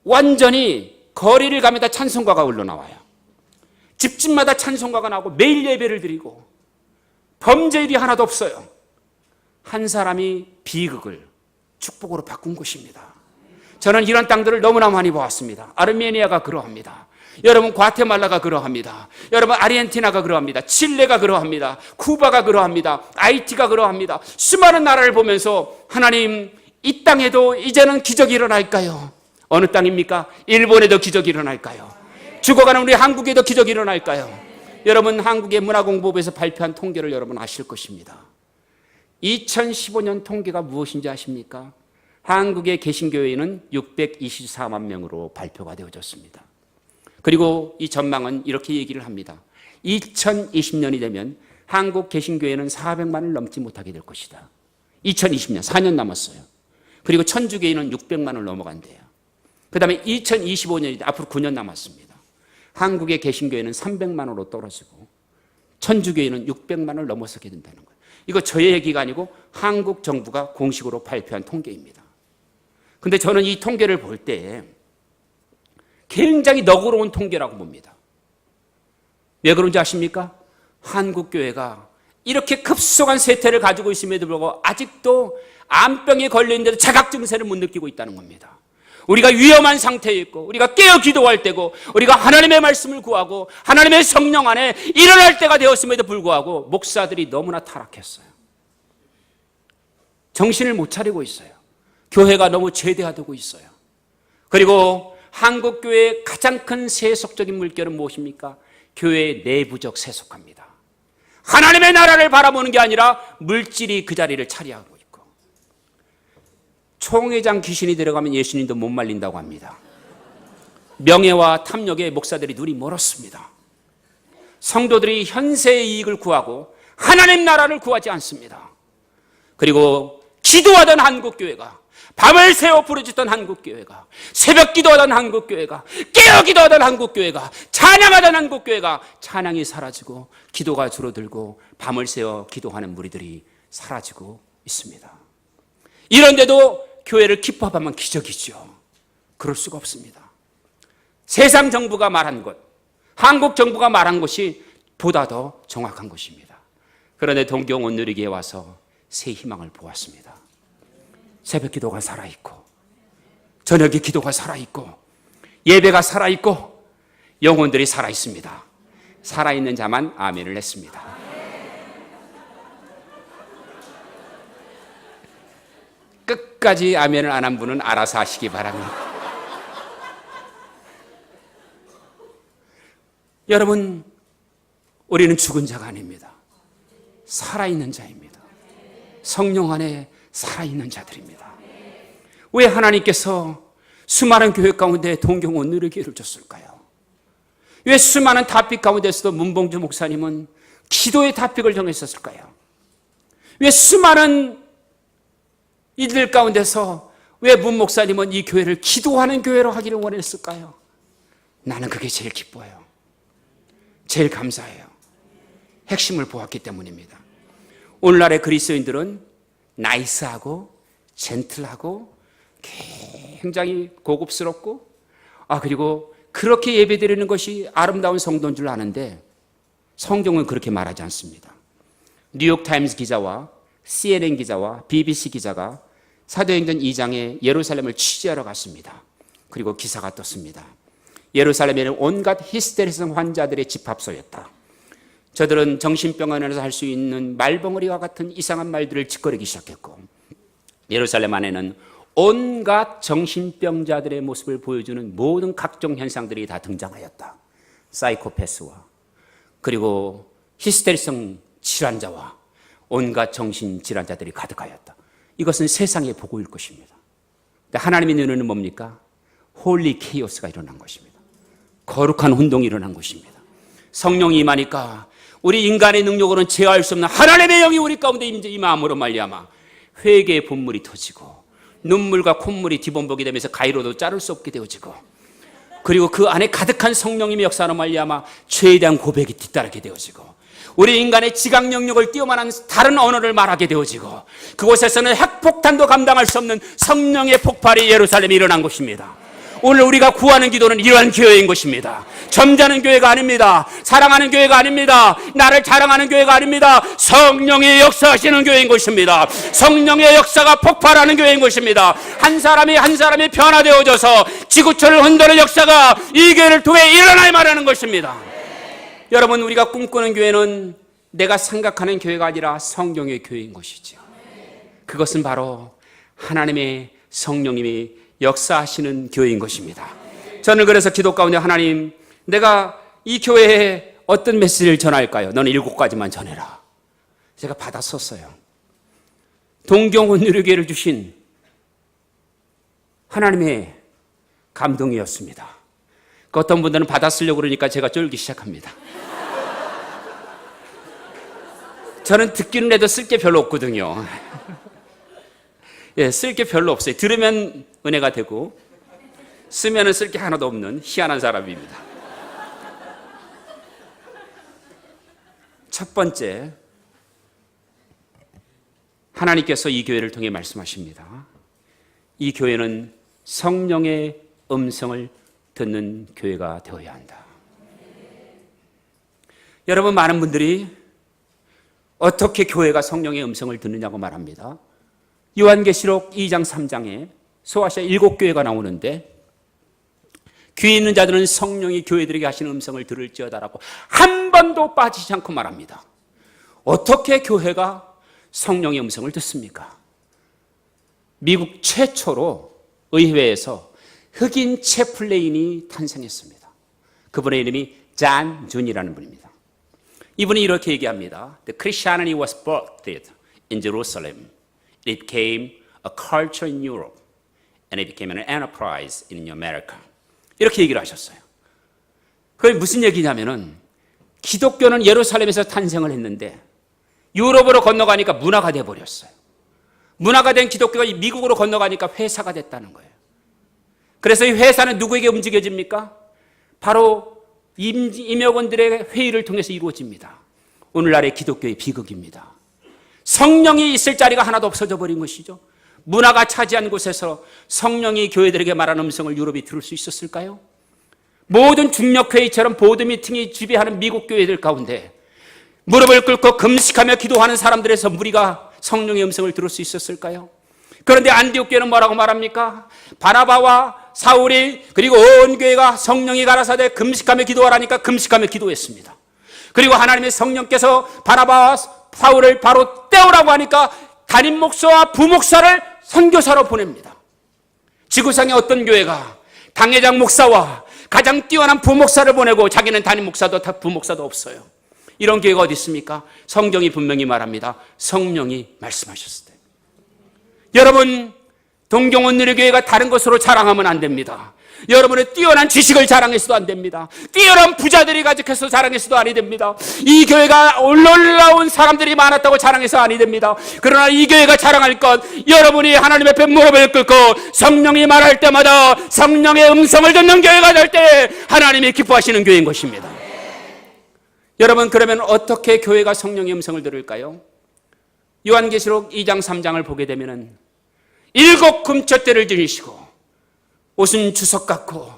완전히 거리를 가면 다 찬송가가 흘러나와요. 집집마다 찬송가가 나오고 매일 예배를 드리고 범죄일이 하나도 없어요. 한 사람이 비극을 축복으로 바꾼 곳입니다. 저는 이런 땅들을 너무나 많이 보았습니다. 아르메니아가 그러합니다. 여러분, 과테말라가 그러합니다. 여러분, 아르헨티나가 그러합니다. 칠레가 그러합니다. 쿠바가 그러합니다. 아이티가 그러합니다. 수많은 나라를 보면서 하나님, 이 땅에도 이제는 기적이 일어날까요? 어느 땅입니까? 일본에도 기적이 일어날까요? 죽어가는 우리 한국에도 기적이 일어날까요? 여러분, 한국의 문화공보부에서 발표한 통계를 여러분 아실 것입니다. 2015년 통계가 무엇인지 아십니까? 한국의 개신교회는 624만 명으로 발표가 되어졌습니다. 그리고 이 전망은 이렇게 얘기를 합니다. 2020년이 되면 한국 개신교회는 400만을 넘지 못하게 될 것이다. 2020년, 4년 남았어요. 그리고 천주교회는 600만을 넘어간대요. 그 다음에 2025년이 앞으로 9년 남았습니다. 한국의 개신교회는 300만으로 떨어지고 천주교회는 600만을 넘어서게 된다는 거예요. 이거 저의 얘기가 아니고 한국 정부가 공식으로 발표한 통계입니다. 그런데 저는 이 통계를 볼 때 굉장히 너그러운 통계라고 봅니다. 왜 그런지 아십니까? 한국교회가 이렇게 급속한 세태를 가지고 있음에도 불구하고 아직도 암병에 걸려있는데도 자각 증세를 못 느끼고 있다는 겁니다. 우리가 위험한 상태에 있고 우리가 깨어 기도할 때고 우리가 하나님의 말씀을 구하고 하나님의 성령 안에 일어날 때가 되었음에도 불구하고 목사들이 너무나 타락했어요. 정신을 못 차리고 있어요. 교회가 너무 제대화되고 있어요. 그리고 한국교회의 가장 큰 세속적인 물결은 무엇입니까? 교회의 내부적 세속화입니다. 하나님의 나라를 바라보는 게 아니라 물질이 그 자리를 차지하고 있고, 총회장 귀신이 들어가면 예수님도 못 말린다고 합니다. 명예와 탐욕에 목사들이 눈이 멀었습니다. 성도들이 현세의 이익을 구하고 하나님 나라를 구하지 않습니다. 그리고 기도하던 한국교회가, 밤을 새워 부르짖던 한국교회가, 새벽 기도하던 한국교회가, 깨어 기도하던 한국교회가, 찬양하던 한국교회가 찬양이 사라지고 기도가 줄어들고 밤을 새워 기도하는 무리들이 사라지고 있습니다. 이런데도 교회를 기뻐하면 기적이죠. 그럴 수가 없습니다. 세상 정부가 말한 것, 한국 정부가 말한 것이 보다 더 정확한 것입니다. 그런데 동경 온누리교회에 와서 새 희망을 보았습니다. 새벽 기도가 살아있고, 저녁에 기도가 살아있고, 예배가 살아있고, 영혼들이 살아있습니다. 살아있는 자만 아멘을 했습니다. 끝까지 아멘을 안 한 분은 알아서 하시기 바랍니다. 여러분, 우리는 죽은 자가 아닙니다. 살아있는 자입니다. 성령 안에 살아있는 자들입니다. 왜 하나님께서 수많은 교회 가운데 동경 온누리 교회를 줬을까요? 왜 수많은 탑픽 가운데서도 문봉주 목사님은 기도의 탑픽을 정했었을까요? 왜 수많은 이들 가운데서 왜 문 목사님은 이 교회를 기도하는 교회로 하기를 원했을까요? 나는 그게 제일 기뻐요. 제일 감사해요. 핵심을 보았기 때문입니다. 오늘날의 그리스도인들은 나이스하고 젠틀하고 굉장히 고급스럽고 그리고 그렇게 예배드리는 것이 아름다운 성도인 줄 아는데 성경은 그렇게 말하지 않습니다. 뉴욕타임스 기자와 CNN 기자와 BBC 기자가 사도행전 2장에 예루살렘을 취재하러 갔습니다. 그리고 기사가 떴습니다. 예루살렘에는 온갖 히스테리성 환자들의 집합소였다. 저들은 정신병원에서 할 수 있는 말벙어리와 같은 이상한 말들을 짓거리기 시작했고, 예루살렘 안에는 온갖 정신병자들의 모습을 보여주는 모든 각종 현상들이 다 등장하였다. 사이코패스와 그리고 히스테리성 질환자와 온갖 정신질환자들이 가득하였다. 이것은 세상의 보고일 것입니다. 하나님의 눈에는 뭡니까? 홀리 케이오스가 일어난 것입니다. 거룩한 운동이 일어난 것입니다. 성령이 임하니까 우리 인간의 능력으로는 제어할 수 없는 하나님의 영이 우리 가운데 임함으로 말미암아 회개의 분물이 터지고 눈물과 콧물이 뒤범벅이 되면서 가위로도 자를 수 없게 되어지고, 그리고 그 안에 가득한 성령님의 역사로 말미암아 죄에 대한 고백이 뒤따르게 되어지고, 우리 인간의 지각 영역을 뛰어만한 다른 언어를 말하게 되어지고, 그곳에서는 핵폭탄도 감당할 수 없는 성령의 폭발이 예루살렘에 일어난 것입니다. 오늘 우리가 구하는 기도는 이러한 교회인 것입니다. 점잖은 교회가 아닙니다. 사랑하는 교회가 아닙니다. 나를 자랑하는 교회가 아닙니다. 성령의 역사하시는 교회인 것입니다. 성령의 역사가 폭발하는 교회인 것입니다. 한 사람이 변화되어져서 지구촌을 흔드는 역사가 이 교회를 통해 일어나야 말하는 것입니다. 여러분, 우리가 꿈꾸는 교회는 내가 생각하는 교회가 아니라 성령의 교회인 것이죠. 그것은 바로 하나님의 성령님이 역사하시는 교회인 것입니다. 저는 그래서 기도 가운데 하나님, 내가 이 교회에 어떤 메시지를 전할까요? 너는 7가지만 전해라. 제가 받았었어요. 동경온누리교회를 주신 하나님의 감동이었습니다. 어떤 분들은 받아쓰려고 그러니까 제가 쫄기 시작합니다. 저는 듣기는 해도 쓸 게 별로 없거든요. 쓸 게 별로 없어요. 들으면 은혜가 되고 쓰면 쓸 게 하나도 없는 희한한 사람입니다. 첫 번째, 하나님께서 이 교회를 통해 말씀하십니다. 이 교회는 성령의 음성을 듣는 교회가 되어야 한다. 여러분, 많은 분들이 어떻게 교회가 성령의 음성을 듣느냐고 말합니다. 요한계시록 2장 3장에 소아시아 7교회가 나오는데, 귀 있는 자들은 성령이 교회들에게 하시는 음성을 들을지어다라고 한 번도 빠지지 않고 말합니다. 어떻게 교회가 성령의 음성을 듣습니까? 미국 최초로 의회에서 흑인 채플레인이 탄생했습니다. 그분의 이름이 잔 준이라는 분입니다. 이분이 이렇게 얘기합니다. The Christianity was birthed in Jerusalem. It became a culture in Europe, and it became an enterprise in America. 이렇게 얘기를 하셨어요. 그게 무슨 얘기냐면은, 기독교는 예루살렘에서 탄생을 했는데 유럽으로 건너가니까 문화가 돼버렸어요. 문화가 된 기독교가 미국으로 건너가니까 회사가 됐다는 거예요. 그래서 이 회사는 누구에게 움직여집니까? 바로 임역원들의 회의를 통해서 이루어집니다. 오늘날의 기독교의 비극입니다. 성령이 있을 자리가 하나도 없어져 버린 것이죠. 문화가 차지한 곳에서 성령이 교회들에게 말하는 음성을 유럽이 들을 수 있었을까요? 모든 중력회의처럼 보드 미팅이 지배하는 미국 교회들 가운데 무릎을 꿇고 금식하며 기도하는 사람들에서 무리가 성령의 음성을 들을 수 있었을까요? 그런데 안디옥 교회는 뭐라고 말합니까? 바나바와 사울이 그리고 온 교회가 성령이 가라사대 금식하며 기도하라니까 금식하며 기도했습니다. 그리고 하나님의 성령께서 바나바와 사울을 바로 떼오라고 하니까 담임 목사와 부목사를 선교사로 보냅니다. 지구상의 어떤 교회가 당회장 목사와 가장 뛰어난 부목사를 보내고 자기는 담임 목사도 부목사도 없어요. 이런 교회가 어디 있습니까? 성경이 분명히 말합니다. 성령이 말씀하셨을 때. 여러분, 동경원누리교회가 다른 것으로 자랑하면 안 됩니다. 여러분의 뛰어난 지식을 자랑해서도 안 됩니다. 뛰어난 부자들이 가득해서 자랑해서도 아니 됩니다. 이 교회가 올라온 사람들이 많았다고 자랑해서 아니 됩니다. 그러나 이 교회가 자랑할 것, 여러분이 하나님 앞에 무릎을 꿇고 성령이 말할 때마다 성령의 음성을 듣는 교회가 될 때 하나님이 기뻐하시는 교회인 것입니다. 여러분, 그러면 어떻게 교회가 성령의 음성을 들을까요? 요한계시록 2장 3장을 보게 되면은 7 금촛대를 들이시고 옷은 주석 같고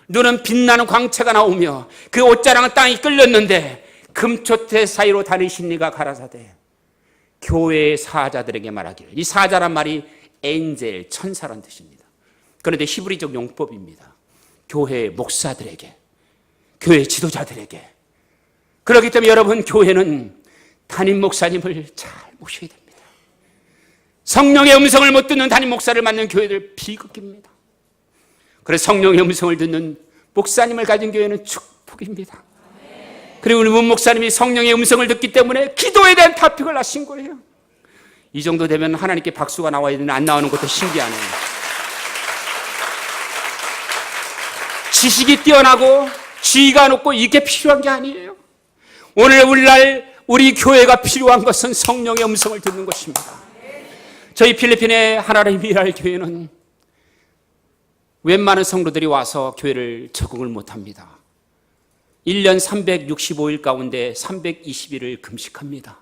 눈은 빛나는 광채가 나오며 그 옷자락은 땅이 끌렸는데 금촛대 사이로 다니신 이가 가라사대 교회의 사자들에게 말하기를. 이 사자란 말이 엔젤, 천사란 뜻입니다. 그런데 히브리적 용법입니다. 교회의 목사들에게, 교회 지도자들에게. 그렇기 때문에 여러분, 교회는 담임 목사님을 잘 모셔야 됩니다. 성령의 음성을 못 듣는 담임 목사를 맡는 교회들 비극입니다. 그래서 성령의 음성을 듣는 목사님을 가진 교회는 축복입니다. 그리고 우리 문 목사님이 성령의 음성을 듣기 때문에 기도에 대한 토픽을 하신 거예요. 이 정도 되면 하나님께 박수가 나와야 되는데 안 나오는 것도 신기하네요. 지식이 뛰어나고 지위가 높고 이게 필요한 게 아니에요. 오늘날 우리 교회가 필요한 것은 성령의 음성을 듣는 것입니다. 저희 필리핀의 하나님의 일할 교회는 웬만한 성도들이 와서 교회를 적응을 못합니다. 1년 365일 가운데 320일을 금식합니다.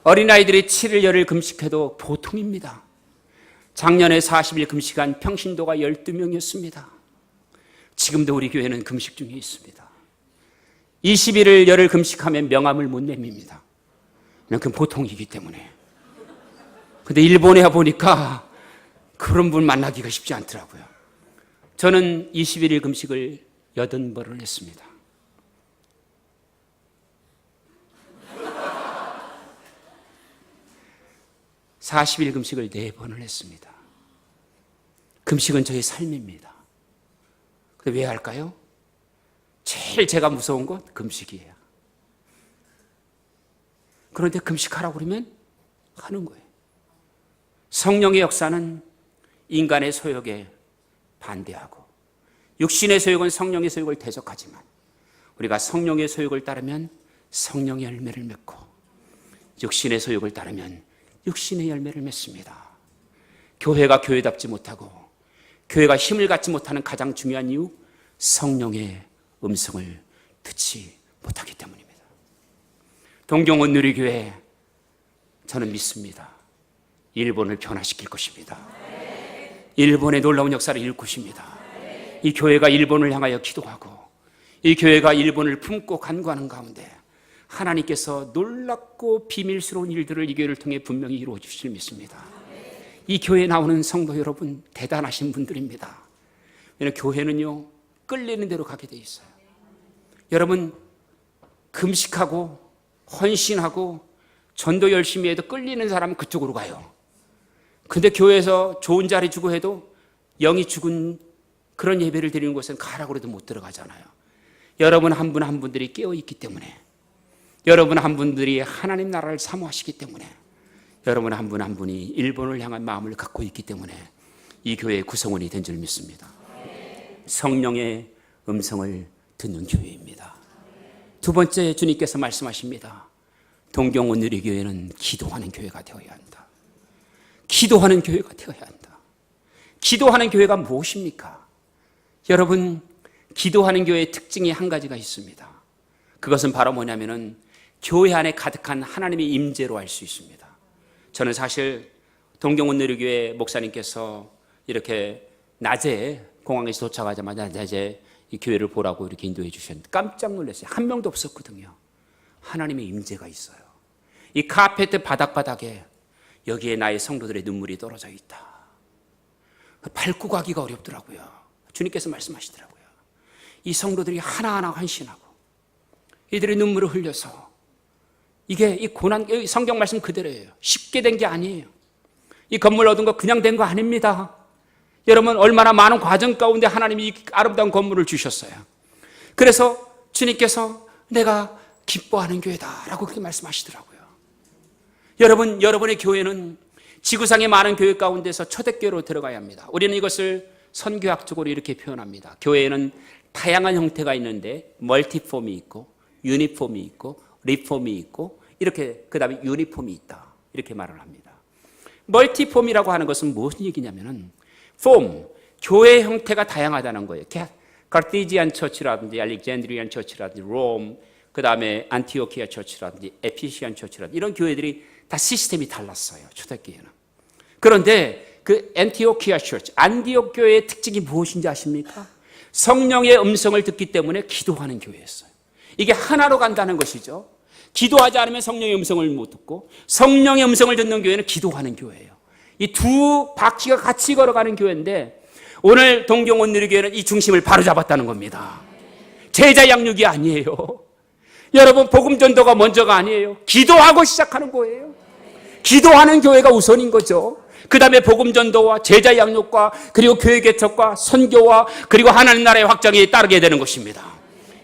어린아이들이 7일 열흘 금식해도 보통입니다. 작년에 40일 금식한 평신도가 12명이었습니다. 지금도 우리 교회는 금식 중에 있습니다. 21일 열흘 금식하면 명함을 못 내밉니다. 그건 보통이기 때문에. 근데 일본에 와보니까 그런 분 만나기가 쉽지 않더라고요. 저는 21일 금식을 80번을 했습니다. (40일) 금식을 4번을 했습니다. 금식은 저의 삶입니다. 근데 왜 할까요? 제일 제가 무서운 건 금식이에요. 그런데 금식하라고 그러면 하는 거예요. 성령의 역사는 인간의 소욕에 반대하고 육신의 소욕은 성령의 소욕을 대적하지만 우리가 성령의 소욕을 따르면 성령의 열매를 맺고 육신의 소욕을 따르면 육신의 열매를 맺습니다. 교회가 교회답지 못하고 교회가 힘을 갖지 못하는 가장 중요한 이유, 성령의 음성을 듣지 못하기 때문입니다. 동경원누리교회, 저는 믿습니다. 일본을 변화시킬 것입니다. 일본의 놀라운 역사를 이룰 것입니다. 이 교회가 일본을 향하여 기도하고 이 교회가 일본을 품고 간구하는 가운데 하나님께서 놀랍고 비밀스러운 일들을 이 교회를 통해 분명히 이루어 주실 믿습니다. 이 교회에 나오는 성도 여러분, 대단하신 분들입니다. 왜냐하면 교회는요, 끌리는 대로 가게 돼 있어요. 여러분, 금식하고 헌신하고 전도 열심히 해도 끌리는 사람은 그쪽으로 가요. 근데 교회에서 좋은 자리 주고 해도 영이 죽은 그런 예배를 드리는 곳은 가라고 해도 못 들어가잖아요. 여러분 한 분 한 분들이 깨어있기 때문에, 여러분 한 분들이 하나님 나라를 사모하시기 때문에, 여러분 한 분 한 분이 일본을 향한 마음을 갖고 있기 때문에 이 교회의 구성원이 된 줄 믿습니다. 성령의 음성을 듣는 교회입니다. 두 번째, 주님께서 말씀하십니다. 동경원누리교회는 기도하는 교회가 되어야 한다. 기도하는 교회가 되어야 한다. 기도하는 교회가 무엇입니까? 여러분, 기도하는 교회의 특징이 한 가지가 있습니다. 그것은 바로 뭐냐면은 교회 안에 가득한 하나님의 임재로 알 수 있습니다. 저는 사실 동경원누리교회 목사님께서 이렇게 낮에 공항에서 도착하자마자 낮에 이 교회를 보라고 이렇게 인도해 주셨는데 깜짝 놀랐어요. 한 명도 없었거든요. 하나님의 임재가 있어요. 이 카페트 바닥바닥에 여기에 나의 성도들의 눈물이 떨어져 있다. 밟고 가기가 어렵더라고요. 주님께서 말씀하시더라고요. 이 성도들이 하나하나 헌신하고 이들의 눈물을 흘려서 이게 이 고난, 성경 말씀 그대로예요. 쉽게 된 게 아니에요. 이 건물 얻은 거 그냥 된 거 아닙니다. 여러분, 얼마나 많은 과정 가운데 하나님이 이 아름다운 건물을 주셨어요. 그래서 주님께서 내가 기뻐하는 교회다라고 그렇게 말씀하시더라고요. 여러분, 여러분의 교회는 지구상의 많은 교회 가운데서 초대교회로 들어가야 합니다. 우리는 이것을 선교학적으로 이렇게 표현합니다. 교회에는 다양한 형태가 있는데 멀티폼이 있고 유니폼이 있고 리폼이 있고 이렇게 그 다음에 유니폼이 있다 이렇게 말을 합니다. 멀티폼이라고 하는 것은 무슨 얘기냐면은 폼, 교회 형태가 다양하다는 거예요. 카르티지안 처치라든지 알렉산드리안 처치라든지 롬, 그 다음에 안티오키아 처치라든지 에피시안 처치라든지 이런 교회들이 다 시스템이 달랐어요. 초대교회는. 그런데 그 안티오키아 처치, 안디옥 교회의 특징이 무엇인지 아십니까? 성령의 음성을 듣기 때문에 기도하는 교회였어요. 이게 하나로 간다는 것이죠. 기도하지 않으면 성령의 음성을 못 듣고 성령의 음성을 듣는 교회는 기도하는 교회예요. 이 두 바퀴가 같이 걸어가는 교회인데 오늘 동경원누리교회는 이 중심을 바로잡았다는 겁니다. 제자 양육이 아니에요. 여러분, 복음 전도가 먼저가 아니에요. 기도하고 시작하는 거예요. 기도하는 교회가 우선인 거죠. 그 다음에 복음 전도와 제자 양육과 그리고 교회 개척과 선교와 그리고 하나님 나라의 확장이 따르게 되는 것입니다.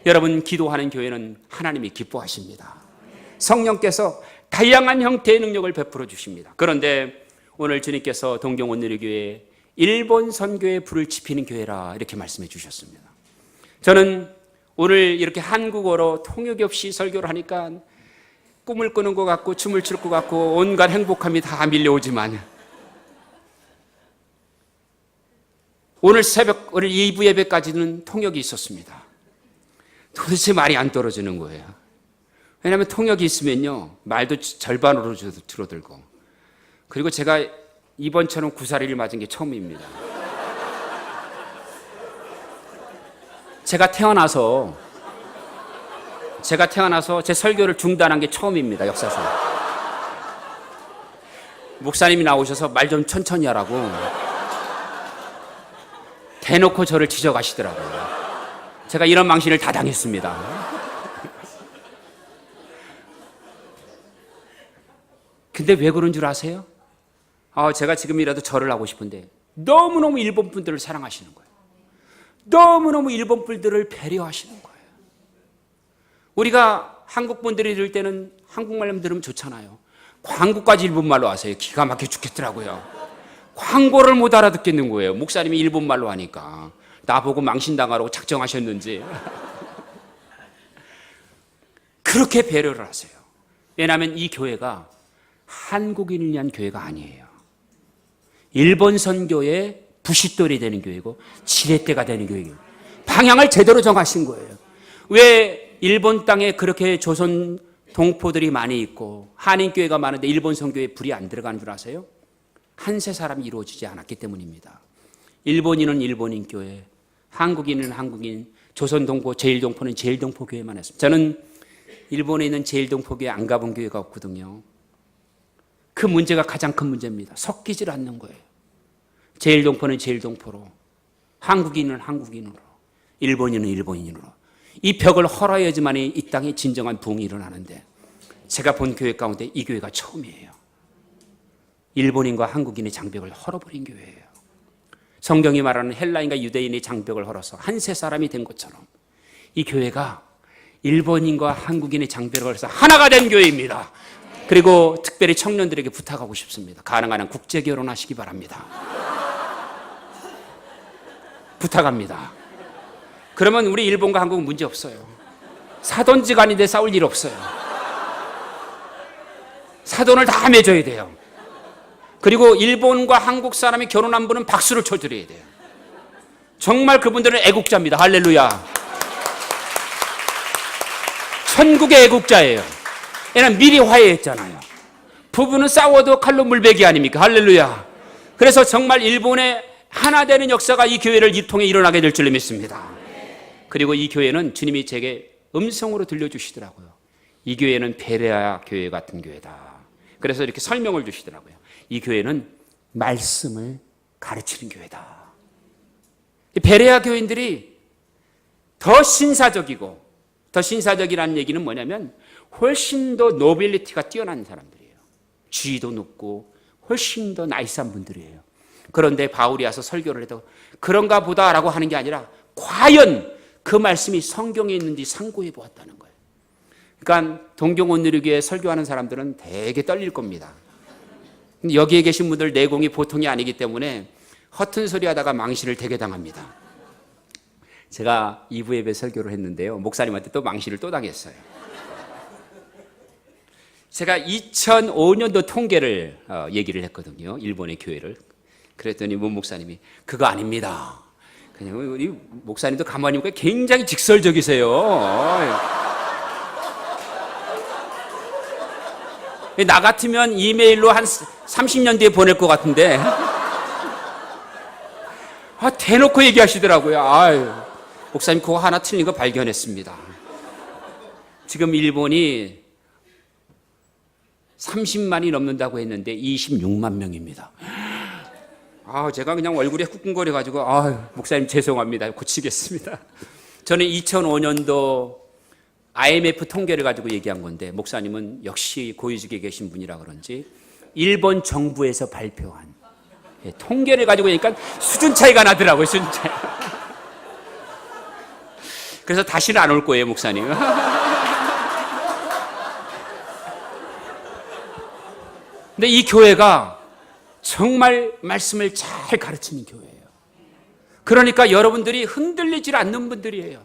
여러분, 기도하는 교회는 하나님이 기뻐하십니다. 성령께서 다양한 형태의 능력을 베풀어 주십니다. 그런데 오늘 주님께서 동경원누리교회 일본 선교에 불을 지피는 교회라 이렇게 말씀해 주셨습니다. 저는 오늘 이렇게 한국어로 통역이 없이 설교를 하니까 꿈을 꾸는 것 같고 춤을 출 것 같고 온갖 행복함이 다 밀려오지만 오늘 2부 예배까지는 통역이 있었습니다. 도대체 말이 안 떨어지는 거예요. 왜냐하면 통역이 있으면요 말도 절반으로 줄어들고 그리고 제가 이번처럼 구사리를 맞은 게 처음입니다. 제가 태어나서 제 설교를 중단한 게 처음입니다. 역사상. 목사님이 나오셔서 말 좀 천천히 하라고 대놓고 저를 지적하시더라고요. 제가 이런 망신을 다 당했습니다. 근데 왜 그런 줄 아세요? 제가 지금이라도 절을 하고 싶은데 너무너무 일본 분들을 사랑하시는 거예요. 너무너무 일본 분들을 배려하시는 거예요. 우리가 한국 분들이 들을 때는 한국말로 들으면 좋잖아요. 광고까지 일본말로 하세요. 기가 막혀 죽겠더라고요. 광고를 못 알아듣겠는 거예요. 목사님이 일본말로 하니까. 나보고 망신당하라고 작정하셨는지. 그렇게 배려를 하세요. 왜냐하면 이 교회가 한국인을 위한 교회가 아니에요. 일본 선교의 부싯돌이 되는 교회고 지렛대가 되는 교회예요. 방향을 제대로 정하신 거예요. 왜 일본 땅에 그렇게 조선 동포들이 많이 있고 한인교회가 많은데 일본 선교에 불이 안 들어가는 줄 아세요? 한세 사람이 이루어지지 않았기 때문입니다. 일본인은 일본인 교회, 한국인은 한국인, 조선 동포, 제일동포는 제일동포 교회만 했습니다. 저는 일본에 있는 제일동포 교회 안 가본 교회가 없거든요. 그 문제가 가장 큰 문제입니다. 섞이질 않는 거예요. 제일동포는 제일동포로, 한국인은 한국인으로, 일본인은 일본인으로. 이 벽을 헐어야지만 이 땅에 진정한 부흥이 일어나는데 제가 본 교회 가운데 이 교회가 처음이에요. 일본인과 한국인의 장벽을 헐어버린 교회예요. 성경이 말하는 헬라인과 유대인의 장벽을 헐어서 한세 사람이 된 것처럼 이 교회가 일본인과 한국인의 장벽을 헐어서 하나가 된 교회입니다. 그리고 특별히 청년들에게 부탁하고 싶습니다. 가능한 한 국제 결혼하시기 바랍니다. 부탁합니다. 그러면 우리 일본과 한국은 문제 없어요. 사돈지간인데 싸울 일 없어요. 사돈을 다 맺어야 돼요. 그리고 일본과 한국 사람이 결혼한 분은 박수를 쳐드려야 돼요. 정말 그분들은 애국자입니다. 할렐루야. 천국의 애국자예요. 얘는 미리 화해했잖아요. 부부는 싸워도 칼로 물베기 아닙니까? 할렐루야. 그래서 정말 일본의 하나 되는 역사가 이 교회를 통해 일어나게 될 줄로 믿습니다. 그리고 이 교회는 주님이 제게 음성으로 들려주시더라고요. 이 교회는 베레아 교회 같은 교회다. 그래서 이렇게 설명을 주시더라고요. 이 교회는 말씀을 가르치는 교회다. 베레아 교인들이 더 신사적이고, 더 신사적이라는 얘기는 뭐냐면 훨씬 더 노빌리티가 뛰어난 사람들이에요. 지위도 높고 훨씬 더 나이스한 분들이에요. 그런데 바울이 와서 설교를 해도 그런가 보다라고 하는 게 아니라 과연 그 말씀이 성경에 있는지 상고해 보았다는 거예요. 그러니까 동경온누리교회 설교하는 사람들은 되게 떨릴 겁니다. 근데 여기에 계신 분들 내공이 보통이 아니기 때문에 허튼 소리 하다가 망신을 되게 당합니다. 제가 2부 예배 설교를 했는데요. 목사님한테 또 망신을 또 당했어요. 제가 2005년도 통계를 얘기를 했거든요. 일본의 교회를. 그랬더니 문 목사님이 그거 아닙니다. 그냥 우리 목사님도 가만히 보니까 굉장히 직설적이세요. 나 같으면 이메일로 한 30년 뒤에 보낼 것 같은데 대놓고 얘기하시더라고요. 아유, 목사님 그거 하나 틀린 거 발견했습니다. 지금 일본이 30만이 넘는다고 했는데 26만 명입니다. 제가 그냥 얼굴에 후끈거려가지고 목사님 죄송합니다. 고치겠습니다. 저는 2005년도 IMF 통계를 가지고 얘기한 건데 목사님은 역시 고위직에 계신 분이라 그런지 일본 정부에서 발표한 통계를 가지고 하니까 수준 차이가 나더라고요. 수준 차이. 그래서 다시는 안 올 거예요, 목사님. 근데 이 교회가 정말 말씀을 잘 가르치는 교회예요. 그러니까 여러분들이 흔들리질 않는 분들이에요.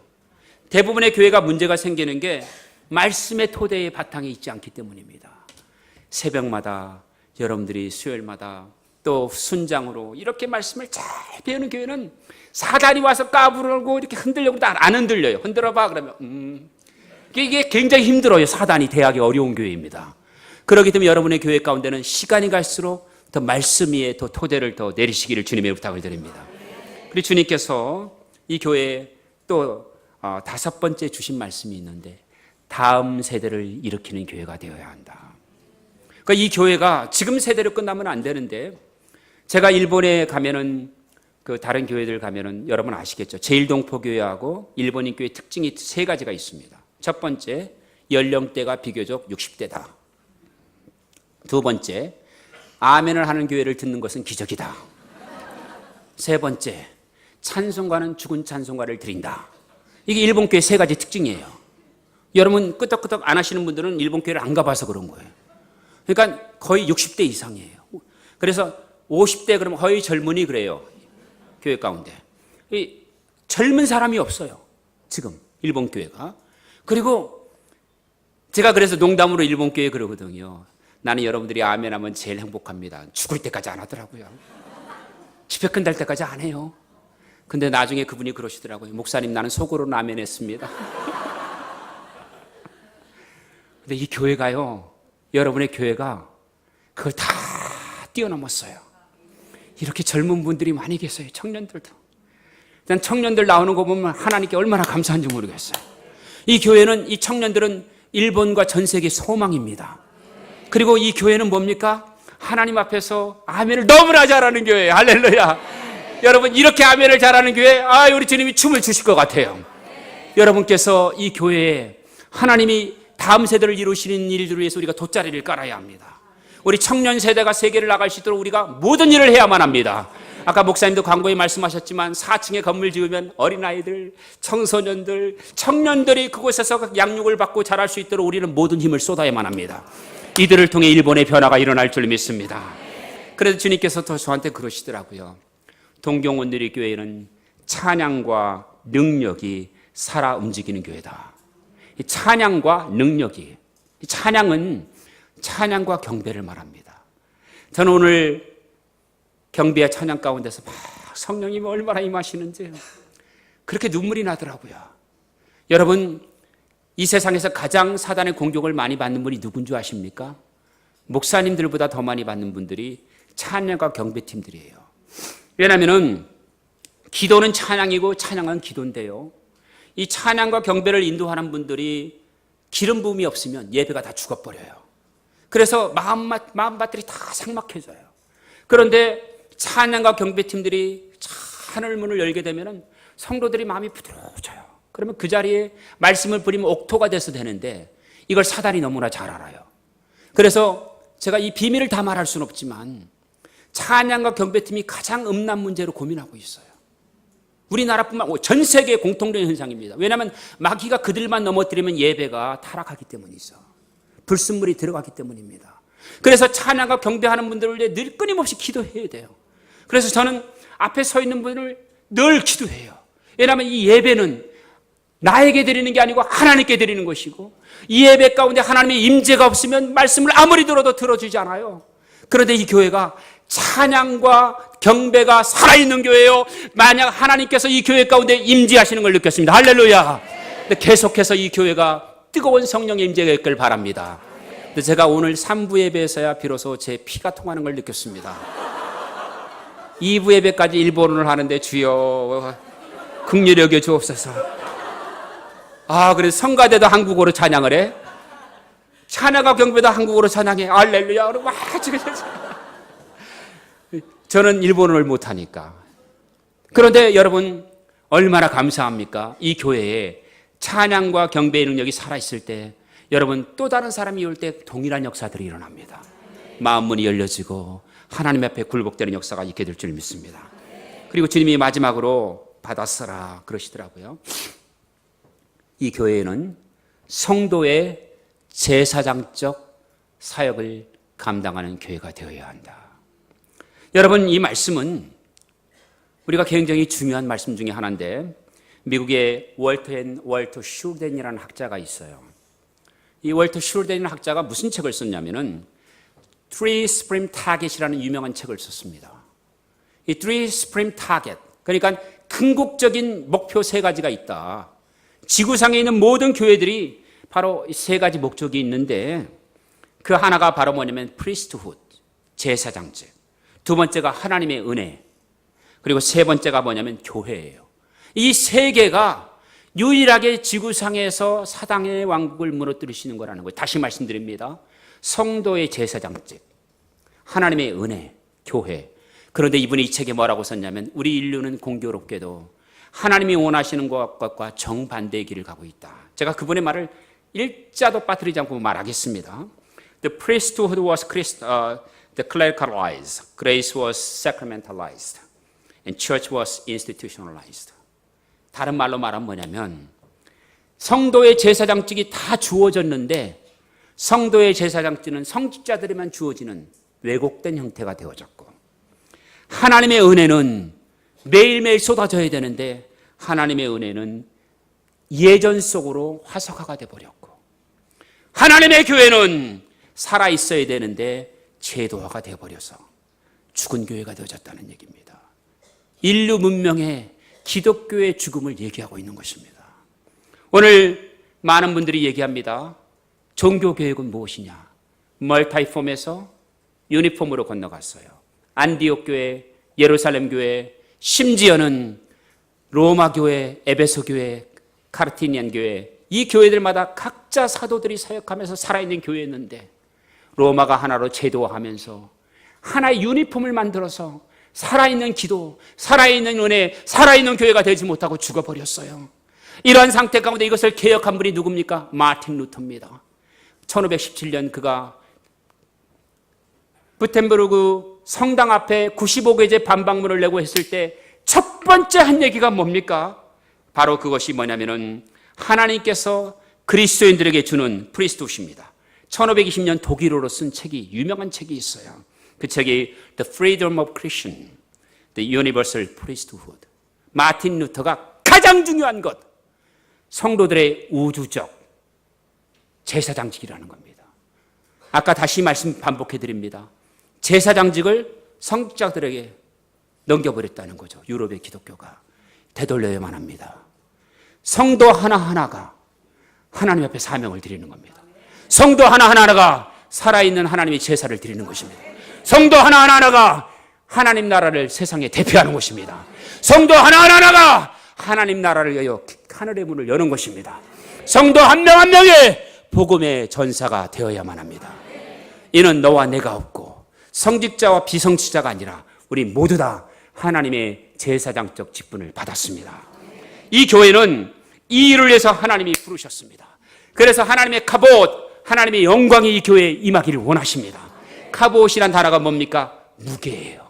대부분의 교회가 문제가 생기는 게 말씀의 토대에 바탕이 있지 않기 때문입니다. 새벽마다 여러분들이 수요일마다 또 순장으로 이렇게 말씀을 잘 배우는 교회는 사단이 와서 까부르고 이렇게 흔들려고 안 흔들려요. 흔들어봐 그러면 이게 굉장히 힘들어요. 사단이 대하기 어려운 교회입니다. 그렇기 때문에 여러분의 교회 가운데는 시간이 갈수록 더 말씀 위에 더 토대를 더 내리시기를 주님의 부탁을 드립니다. 그리고 주님께서 이 교회에 또 5번째 주신 말씀이 있는데 다음 세대를 일으키는 교회가 되어야 한다. 그러니까 이 교회가 지금 세대로 끝나면 안 되는데 제가 일본에 가면은 그 다른 교회들 가면은 여러분 아시겠죠? 제일동포교회하고 일본인 교회 특징이 3가지가 있습니다. 첫 번째, 연령대가 비교적 60대다. 두 번째, 아멘을 하는 교회를 듣는 것은 기적이다. 세 번째, 찬송가는 죽은 찬송가를 드린다. 이게 일본 교회 3가지 특징이에요. 여러분 끄떡끄떡 안 하시는 분들은 일본 교회를 안 가봐서 그런 거예요. 그러니까 거의 60대 이상이에요. 그래서 50대 그러면 거의 젊은이 그래요. 교회 가운데. 젊은 사람이 없어요. 지금 일본 교회가. 그리고 제가 그래서 농담으로 일본 교회 그러거든요. 나는 여러분들이 아멘하면 제일 행복합니다. 죽을 때까지 안 하더라고요. 집회 끝날 때까지 안 해요. 근데 나중에 그분이 그러시더라고요. 목사님 나는 속으로는 아멘했습니다. 근데 이 교회가요. 여러분의 교회가 그걸 다 뛰어넘었어요. 이렇게 젊은 분들이 많이 계세요. 청년들도. 난 청년들 나오는 거 보면 하나님께 얼마나 감사한지 모르겠어요. 이 교회는 이 청년들은 일본과 전 세계 소망입니다. 그리고 이 교회는 뭡니까? 하나님 앞에서 아멘을 너무나 잘하는 교회예요. 할렐루야. 여러분 이렇게 아멘을 잘하는 교회 우리 주님이 춤을 주실 것 같아요. 여러분께서 이 교회에 하나님이 다음 세대를 이루시는 일들을 위해서 우리가 돗자리를 깔아야 합니다. 우리 청년 세대가 세계를 나갈 수 있도록 우리가 모든 일을 해야만 합니다. 아까 목사님도 광고에 말씀하셨지만 4층에 건물 지으면 어린아이들, 청소년들, 청년들이 그곳에서 양육을 받고 자랄 수 있도록 우리는 모든 힘을 쏟아야만 합니다. 이들을 통해 일본의 변화가 일어날 줄 믿습니다. 그래서 주님께서 또 저한테 그러시더라고요. 동경온누리교회는 찬양과 능력이 살아 움직이는 교회다. 이 찬양과 능력이, 이 찬양은 찬양과 경배를 말합니다. 저는 오늘 경배와 찬양 가운데서 막 성령님이 얼마나 임하시는지 그렇게 눈물이 나더라고요. 여러분 이 세상에서 가장 사단의 공격을 많이 받는 분이 누군 줄 아십니까? 목사님들보다 더 많이 받는 분들이 찬양과 경배팀들이에요. 왜냐하면 기도는 찬양이고 찬양은 기도인데요. 이 찬양과 경배를 인도하는 분들이 기름 부음이 없으면 예배가 다 죽어버려요. 그래서 마음밭들이 다 삭막해져요. 그런데 찬양과 경배팀들이 하늘 문을 열게 되면 성도들이 마음이 부드러워져요. 그러면 그 자리에 말씀을 부리면 옥토가 돼서 되는데 이걸 사단이 너무나 잘 알아요. 그래서 제가 이 비밀을 다 말할 수는 없지만 찬양과 경배팀이 가장 음란 문제로 고민하고 있어요. 우리나라뿐만 아니라 전 세계 공통된 현상입니다. 왜냐하면 마귀가 그들만 넘어뜨리면 예배가 타락하기 때문이죠. 불순물이 들어가기 때문입니다. 그래서 찬양과 경배하는 분들을 위해 늘 끊임없이 기도해야 돼요. 그래서 저는 앞에 서 있는 분을 늘 기도해요. 왜냐하면 이 예배는 나에게 드리는 게 아니고 하나님께 드리는 것이고, 이 예배 가운데 하나님의 임재가 없으면 말씀을 아무리 들어도 들어주지 않아요. 그런데 이 교회가 찬양과 경배가 살아있는 교회예요. 만약 하나님께서 이 교회 가운데 임재하시는 걸 느꼈습니다. 할렐루야. 근데 계속해서 이 교회가 뜨거운 성령의 임재가 있길 바랍니다. 근데 제가 오늘 3부 예배에서야 비로소 제 피가 통하는 걸 느꼈습니다. 2부 예배까지 일본어를 하는데 주여 긍휼히 여겨 주옵소서. 그래서 성가대도 한국어로 찬양을 해. 찬양과 경배도 한국어로 찬양해. 할렐루야. 저는 일본어를 못하니까. 그런데 여러분 얼마나 감사합니까? 이 교회에 찬양과 경배의 능력이 살아있을 때 여러분 또 다른 사람이 올 때 동일한 역사들이 일어납니다. 마음 문이 열려지고 하나님 앞에 굴복되는 역사가 있게 될 줄 믿습니다. 그리고 주님이 마지막으로 받아서라 그러시더라고요. 이 교회에는 성도의 제사장적 사역을 감당하는 교회가 되어야 한다. 여러분 이 말씀은 우리가 굉장히 중요한 말씀 중에 하나인데, 미국의 월터 슐덴이라는 학자가 있어요. 이 월터 슐덴이라는 학자가 무슨 책을 썼냐면은 Three Supreme Target이라는 유명한 책을 썼습니다. 이 Three Supreme Target, 그러니까 궁극적인 목표 세 가지가 있다. 지구상에 있는 모든 교회들이 바로 세 가지 목적이 있는데, 그 하나가 바로 뭐냐면 priesthood, 제사장제. 두 번째가 하나님의 은혜. 그리고 세 번째가 뭐냐면 교회예요. 이 세 개가 유일하게 지구상에서 사단의 왕국을 무너뜨리시는 거라는 거예요. 다시 말씀드립니다. 성도의 제사장직, 하나님의 은혜, 교회. 그런데 이분이 이 책에 뭐라고 썼냐면 우리 인류는 공교롭게도 하나님이 원하시는 것과 정반대의 길을 가고 있다. 제가 그분의 말을 일자도 빠뜨리지 않고 말하겠습니다. The priesthood was clericalized, grace was sacramentalized, and church was institutionalized. 다른 말로 말하면 뭐냐면 성도의 제사장직이 다 주어졌는데 성도의 제사장직은 성직자들에만 주어지는 왜곡된 형태가 되어졌고, 하나님의 은혜는 매일매일 쏟아져야 되는데 하나님의 은혜는 예전 속으로 화석화가 되어버렸고, 하나님의 교회는 살아있어야 되는데 제도화가 되어버려서 죽은 교회가 되어졌다는 얘기입니다. 인류 문명의 기독교의 죽음을 얘기하고 있는 것입니다. 오늘 많은 분들이 얘기합니다. 종교개혁은 무엇이냐? 멀타이폼에서 유니폼으로 건너갔어요. 안디옥 교회, 예루살렘 교회, 심지어는 로마 교회, 에베소 교회, 카르티니안 교회, 이 교회들마다 각자 사도들이 사역하면서 살아있는 교회였는데 로마가 하나로 제도화하면서 하나의 유니폼을 만들어서 살아있는 기도, 살아있는 은혜, 살아있는 교회가 되지 못하고 죽어버렸어요. 이러한 상태 가운데 이것을 개혁한 분이 누굽니까? 마틴 루터입니다. 1517년 그가 부텐베르그 성당 앞에 95개제 반박문을 내고 했을 때 첫 번째 한 얘기가 뭡니까? 바로 그것이 뭐냐면은 하나님께서 그리스도인들에게 주는 프리스트훗입니다. 1520년 독일어로 쓴 책이, 유명한 책이 있어요. 그 책이 The Freedom of Christian, The Universal Priesthood. 마틴 루터가 가장 중요한 것, 성도들의 우주적 제사장직이라는 겁니다. 아까 다시 말씀 반복해 드립니다. 제사장직을 성직자들에게 넘겨버렸다는 거죠. 유럽의 기독교가. 되돌려야만 합니다. 성도 하나하나가 하나님 앞에 사명을 드리는 겁니다. 성도 하나하나가 살아있는 하나님의 제사를 드리는 것입니다. 성도 하나하나가 하나님 나라를 세상에 대표하는 것입니다. 성도 하나하나가 하나님 나라를 위하여 하늘의 문을 여는 것입니다. 성도 한 명 한 명의 복음의 전사가 되어야만 합니다. 이는 너와 내가 없고 성직자와 비성직자가 아니라 우리 모두 다 하나님의 제사장적 직분을 받았습니다. 이 교회는 이 일을 위해서 하나님이 부르셨습니다. 그래서 하나님의 카봇, 하나님의 영광이 이 교회에 임하기를 원하십니다. 카봇이란 단어가 뭡니까? 무게예요.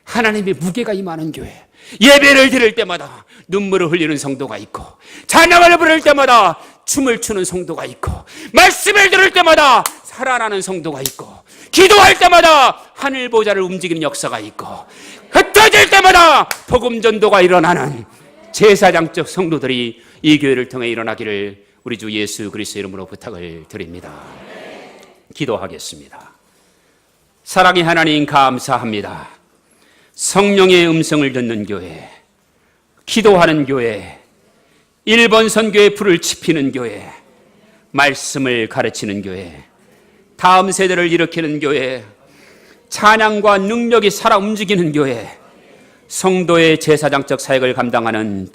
하나님의 무게가 임하는 교회. 예배를 드릴 때마다 눈물을 흘리는 성도가 있고, 찬양을 부를 때마다 춤을 추는 성도가 있고, 말씀을 들을 때마다 살아나는 성도가 있고, 기도할 때마다 하늘 보좌를 움직이는 역사가 있고, 흩어질 때마다 복음 전도가 일어나는 제사장적 성도들이 이 교회를 통해 일어나기를 우리 주 예수 그리스도의 이름으로 부탁을 드립니다. 기도하겠습니다. 사랑의 하나님, 감사합니다. 성령의 음성을 듣는 교회, 기도하는 교회, 1번 선교의 불을 지피는 교회, 말씀을 가르치는 교회, 다음 세대를 일으키는 교회, 찬양과 능력이 살아 움직이는 교회, 성도의 제사장적 사역을 감당하는